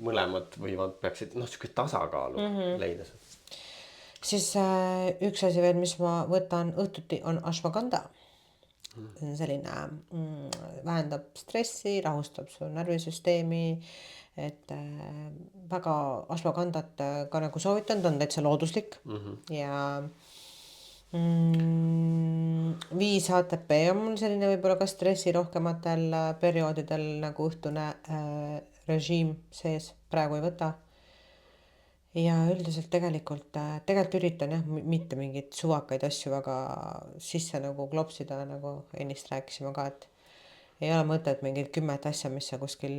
Speaker 1: mõlemad peaksid siuke tasakaalu leida.
Speaker 2: Siis üks asi veel, mis ma võtan õhtuti on ashwagandha. Selline vähendab stressi, rahustab su närvisüsteemi, et väga ashwagandhat ka nagu soovitan, ta on täitsa looduslik ja 5 HTP on mul selline võib-olla ka stressi rohkematel perioodidel nagu õhtune režiim sees, praegu ei võta. Ja üldiselt tegelikult üritan jah, mitte mingid suvakaid asju väga sisse nagu klopsida, nagu ennist rääkisime ka, et ei ole mõtet mingid 10 asja, mis sa kuskil,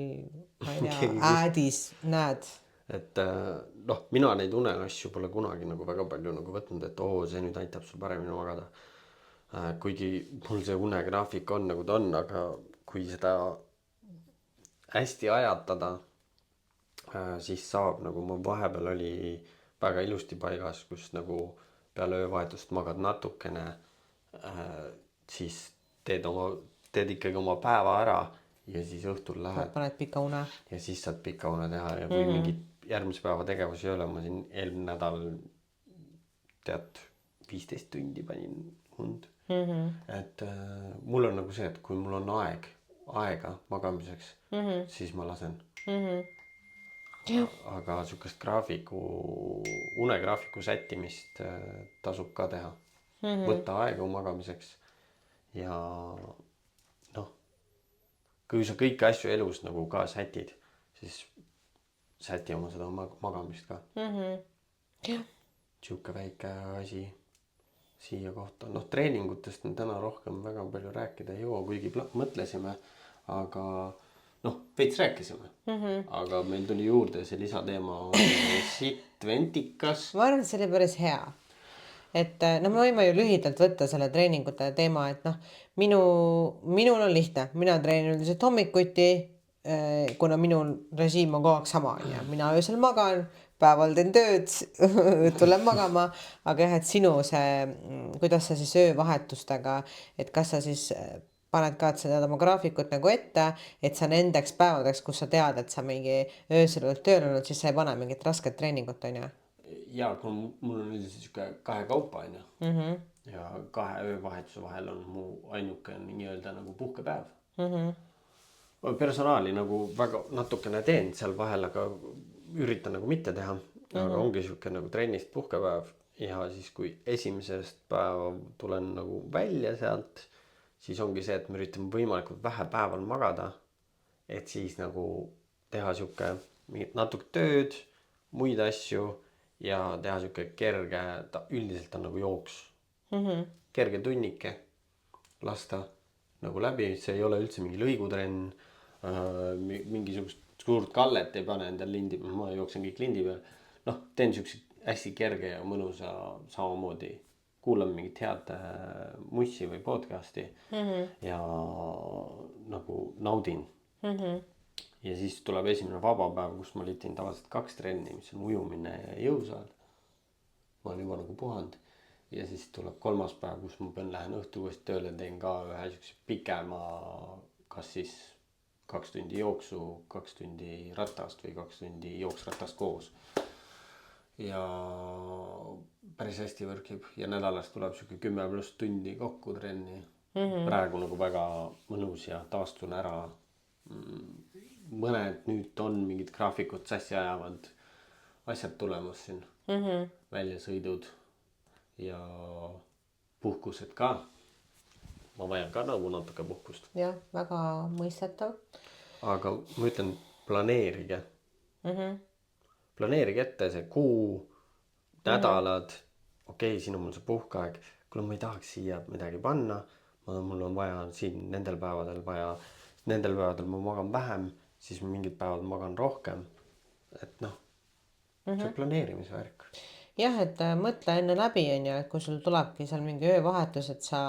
Speaker 2: ma ei tea, äädis näed.
Speaker 1: Et noh, mina neid uneasju pole kunagi nagu väga palju nagu võtnud, et see nüüd aitab sul paremini magada. Kuigi mul see unegraafik on nagu ta on, aga kui seda hästi ajatada, siis saab, nagu ma vahepeal oli väga ilusti paigas, kus nagu peale öövahetust magad natukene, siis teed ikkagi oma päeva ära ja siis õhtul lähed.
Speaker 2: Paned pika une.
Speaker 1: Ja siis saad pika une teha ja kui mingit järgmise päeva tegevusi ei ole, ma siin eelmine nädal 15 tundi panin und. Et mul on nagu see, et kui mul on aega magamiseks, siis ma lasen. Aga sukest unegraafiku sättimist tasub ka teha. Võtta aega magamiseks ja noh, kui sa kõiki asju elus nagu ka sätid, siis säti oma seda magamist ka. Siuke väike asi siia kohta. Noh, treeningutest on täna rohkem väga palju rääkida ei jõua, kuigi mõtlesime, aga noh, veits rääkisime, aga meil tuli juurde see lisateema sitt ventikas.
Speaker 2: Ma arvan, et see oli päris hea. Et me võime ju lühidalt võtta selle treeningute teema, et noh, minul on lihtne, mina treenin üldiselt hommikuti, kuna minul režiim on kogu aeg sama, ja mina öösel magan, päeval teen tööd, tulen magama, aga jah, et sinu see, kuidas sa siis öövahetustega, et kas sa siis paned ka seda oma graafikut nagu ette, et sa nendeks päevadeks, kus sa tead, et sa mingi öösel oled tööl olnud, siis sa ei pane mingit rasket treeningut, on ju?
Speaker 1: Jaa, kui mul on üldiselt 2 kaupa, on ju. Ja 2 öövahetuse vahel on mu ainuke nii-öelda nagu puhkepäev. Personaali nagu väga natukene teen seal vahel, aga üritan nagu mitte teha. Aga ongi siuke nagu trennist puhkepäev ja siis kui esimesest päeva tulen nagu välja sealt, siis ongi see, et me üritame võimalikult vähe päeval magada, et siis nagu teha siuke natuke tööd, muid asju ja teha sihuke kerge, ta üldiselt on nagu jooks, kerge tunnike, lasta nagu läbi, see ei ole üldse mingi lõigutrenn, mingisugust suurt kallet ei pane endal lindi, ma jooksen kõik lindi peal, noh, teen siukse hästi kerge ja mõnusa, samamoodi kuulan mingit head mussi või podcast'i ja nagu naudin. Ja siis tuleb esimene vaba päev, kus ma liitin tavaliselt 2 trenni, mis on ujumine ja jõusaal. Ma olen juba nagu puhanud. Ja siis tuleb 3. päev, kus ma lähen õhtu uuesti tööle, teen ka ühe siukse pikema, kas siis 2 tundi jooksu, 2 tundi ratast või 2 tundi jooksratast koos. Ja päris hästi võrkib ja nädalas tuleb siuke 10+ tundi kokku trenni. Praegu nagu väga mõnus ja taastun ära. Mõned nüüd on mingid graafikud sassi ajavad asjad tulemas siin, väljasõidud ja puhkused ka. Ma vajan ka nagu natuke puhkust.
Speaker 2: jah, väga mõistetav.
Speaker 1: Aga ma ütlen, planeerige. Planeerige ette see kuu, nädalad. Okei, siin on mul see puhkeaeg. Kuule, ma ei tahaks siia midagi panna. Mul on vaja siin nendel päevadel ma magan vähem, siis mingid päevad magan rohkem. Et noh, see planeerimise värk.
Speaker 2: jah, et mõtle enne läbi, on ju, et kui sul tulebki seal mingi öövahetus, et sa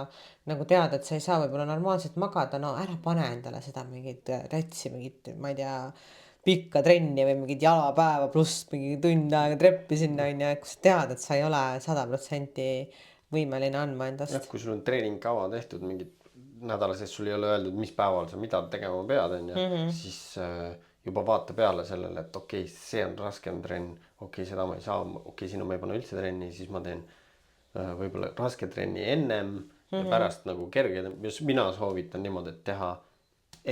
Speaker 2: nagu tead, et sa ei saa võib-olla normaalselt magada, no ära pane endale seda mingit rätsi, mingit, ma ei tea, pikka trenni või mingit jalapäeva pluss mingi tund aega treppi sinna, on ju, kui sa tead, et sa ei ole 100% võimeline andma endast.
Speaker 1: Jah, kui sul on treeningkava tehtud mingit nädala sees, sul ei ole öeldud, mis päeval sa mida tegema pead, on ju, siis juba vaata peale sellele, et okei, see on raskem trenn, okei, seda ma ei saa, okei, sinna ma ei pane üldse trenni, siis ma teen võib-olla raske trenni ennem ja pärast nagu kerge. Mina soovitan niimoodi, et teha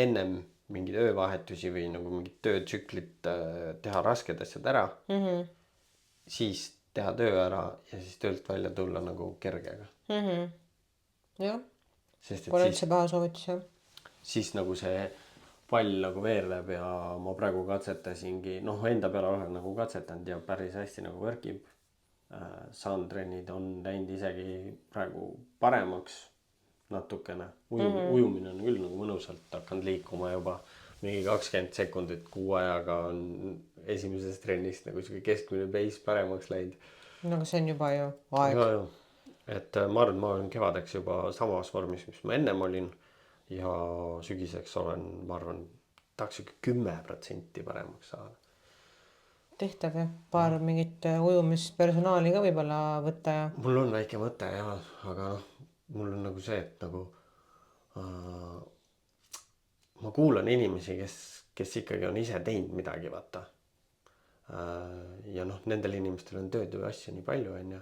Speaker 1: ennem mingeid öövahetusi või nagu mingit töötsüklit teha rasked asjad ära, siis teha töö ära ja siis töölt välja tulla nagu kergega.
Speaker 2: jah,
Speaker 1: Sest et
Speaker 2: pole
Speaker 1: siis,
Speaker 2: üldse paha soovitus, jah.
Speaker 1: siis nagu see pall nagu veerleb ja ma praegu katsetasingi, noh, enda peale olen nagu katsetanud ja päris hästi nagu võrkib. Soundtrennid on läinud isegi praegu paremaks natukene. Ujumine on küll nagu mõnusalt hakanud liikuma juba mingi 20 sekundit kuu ajaga on esimesest trennist nagu siuke keskmine pace paremaks läinud.
Speaker 2: no aga see on juba ju aeg.
Speaker 1: Ja. Et ma arvan, ma olen kevadeks juba samas vormis, mis ma ennem olin ja sügiseks olen, ma arvan, tahaks 10% paremaks saada.
Speaker 2: tehtav jah, paar mingit ujumispersonali ka võib-olla võtta ja.
Speaker 1: Mul on väike mõte ja, aga noh, mul on nagu see, et nagu ma kuulan inimesi, kes ikkagi on ise teinud midagi, vaata. Ja noh, nendel inimestel on tööd või asju nii palju, on ju.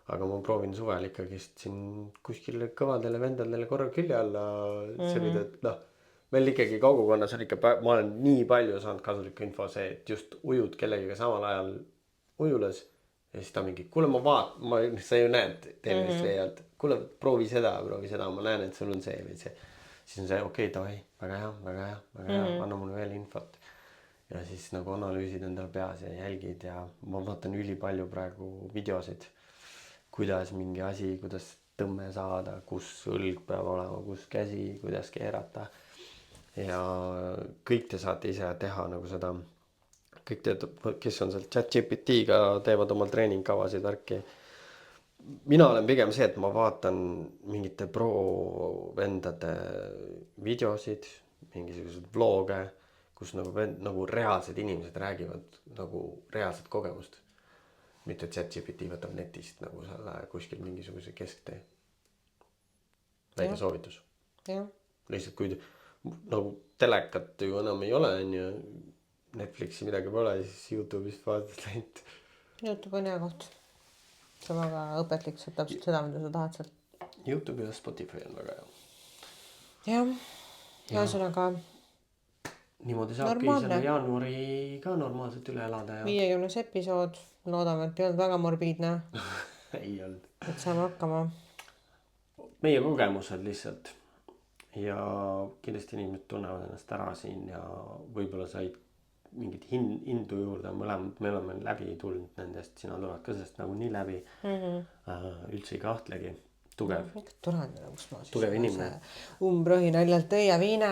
Speaker 1: Aga ma proovin suvel ikkagi siin kuskil kõvadele vendadele korra külje alla selline, et noh, meil ikkagi kogukonnas on ikka, ma olen nii palju saanud kasulikku info see, et just ujud kellegiga samal ajal ujulas ja siis ta mingi, kuule sa ju näed TV-st või alt, kuule proovi seda, ma näen, et sul on see või see. Siis on see, okei, davai, väga hea, anna mulle veel infot. Ja siis nagu analüüsid endale peas ja jälgid ja ma vaatan ülipalju praegu videosid, kuidas mingi asi, kuidas tõmme saada, kus õlg peab olema, kus käsi, kuidas keerata. Ja kõik te saate ise teha nagu seda, kõik te, kes on seal ChatGPT-ga teevad omal treeningkavasid värki. Mina olen pigem see, et ma vaatan mingite pro-vendade videosid, mingisugused vloge, kus nagu reaalsed inimesed räägivad nagu reaalset kogemust. Mitte ChatGPT võtab netist nagu selle kuskil mingisuguse kesktee. Väike soovitus. Lihtsalt kui nagu telekat ju enam ei ole, on ju, Netflixi midagi pole, siis YouTube'ist vaatad läinud.
Speaker 2: YouTube on hea koht. See on väga õpetlik, see on täpselt seda, mida sa tahad seal.
Speaker 1: YouTube ja Spotify on väga hea.
Speaker 2: Jah, ühesõnaga
Speaker 1: niimoodi saabki selle jaanuari ka normaalselt üle elada.
Speaker 2: 50 episood, loodame, et ei olnud väga morbiidne.
Speaker 1: Ei olnud.
Speaker 2: Et saame hakkama.
Speaker 1: Meie kogemused lihtsalt. Ja kindlasti inimesed tunnevad ennast ära siin ja võib-olla said mingit hindu juurde, mõlemad, me oleme läbi tulnud nendest, sina tuled ka sellest nagunii läbi. Üldse ei kahtlegi, tugev.
Speaker 2: Turandada, kus ma siis
Speaker 1: Tugev inimene.
Speaker 2: Umbrõhi naljalt tõi ja viina.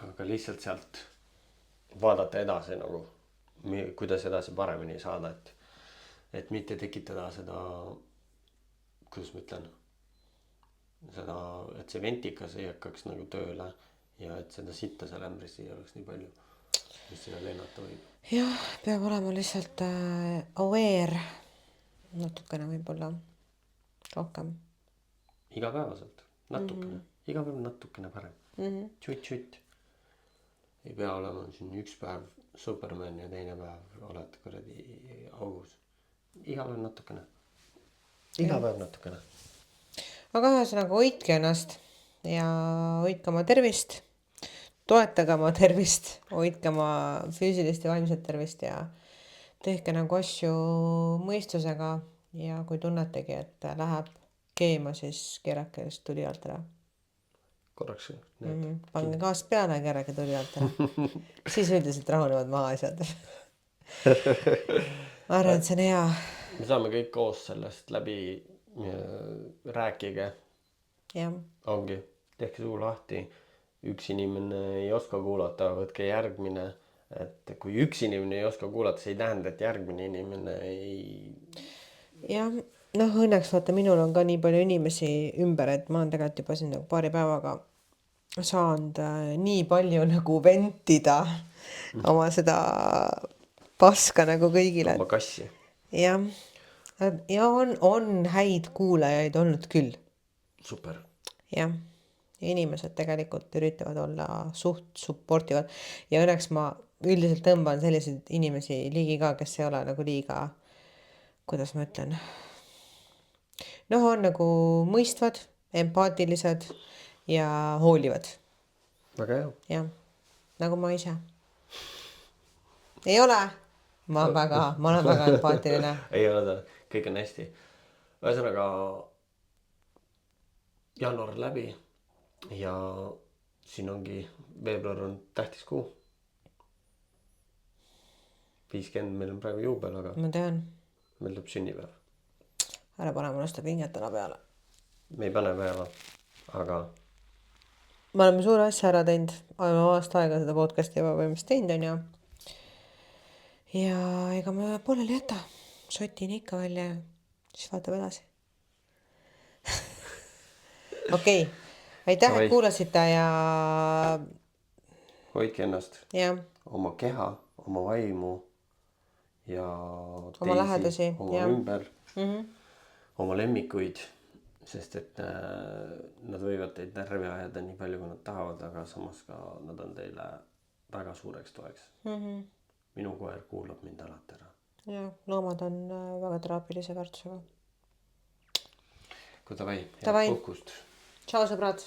Speaker 1: Aga lihtsalt sealt vaadata edasi nagu, kuidas edasi paremini saada, et mitte tekitada seda, kuidas ma ütlen, seda, et see ventikas ei hakkaks nagu tööle ja et seda sitta seal ämbris ei oleks nii palju, mis sinna lennata võib.
Speaker 2: Jah, peab olema lihtsalt aware natukene võib-olla rohkem.
Speaker 1: Igapäevaselt, natukene, iga päev natukene parem. Tšut-tšut. Ei pea olema siin üks päev Superman ja teine päev oled kuradi augus. Iga päev natukene. Iga päev natukene.
Speaker 2: Aga ühesõnaga hoidke ennast ja hoidke oma tervist, toetage oma tervist, hoidke oma füüsilist ja vaimset tervist ja tehke nagu asju mõistusega ja kui tunnetegi, et läheb keema, siis keerake just tuli alt ära.
Speaker 1: Korraks.
Speaker 2: Pange gaas peale ja keerake tuli alt ära. Siis üldiselt rahunevad maha asjad. Ma arvan, et see on hea.
Speaker 1: Me saame kõik koos sellest läbi rääkige.
Speaker 2: Jah.
Speaker 1: Ongi, tehke suu lahti. Üks inimene ei oska kuulata, võtke järgmine. Et kui üks inimene ei oska kuulata, see ei tähenda, et järgmine inimene ei...
Speaker 2: Jah, noh õnneks vaata, minul on ka nii palju inimesi ümber, et ma olen tegelikult juba siin nagu paari päevaga saanud nii palju nagu ventida oma seda paska nagu kõigile.
Speaker 1: Oma kassi.
Speaker 2: Jah. Ja on häid kuulajaid olnud küll.
Speaker 1: Super.
Speaker 2: Jah. Ja inimesed tegelikult üritavad olla suht supportivad. Ja õnneks ma üldiselt tõmban selliseid inimesi ligi ka, kes ei ole nagu liiga, kuidas ma ütlen, noh, on nagu mõistvad, empaatilised ja hoolivad.
Speaker 1: Väga hea.
Speaker 2: Jah, nagu ma ise. Ei ole? Ma olen väga empaatiline.
Speaker 1: Ei ole ta, kõik on hästi. Ühesõnaga, jaanuar läbi ja siin ongi, veebruar on tähtis kuu. 50 meil on praegu juubel, aga
Speaker 2: Ma tean.
Speaker 1: meil tuleb sünnipäev.
Speaker 2: Ära pane mulle seda pinget täna peale.
Speaker 1: Me ei pane päeva, aga
Speaker 2: Me oleme suure asja ära teinud. Oleme aasta aega seda podcasti juba võimest teinud on ju. Ja ega me pooleli jäta. Sotin ikka välja ja siis vaatab edasi. Okei. Aitäh, et kuulasite ja
Speaker 1: hoidke ennast.
Speaker 2: Jah.
Speaker 1: Oma keha, oma vaimu ja teisi,
Speaker 2: oma lähedasi,
Speaker 1: oma ümber, oma lemmikuid, sest et nad võivad teid närvi ajada nii palju, kui nad tahavad, aga samas ka nad on teile väga suureks toeks. Minu koer kuulab mind alati ära.
Speaker 2: Ja, loomad on väga teraapilise väärtusega.
Speaker 1: Kui davai,
Speaker 2: Davai.
Speaker 1: head puhkust.
Speaker 2: Tšau sõbrad!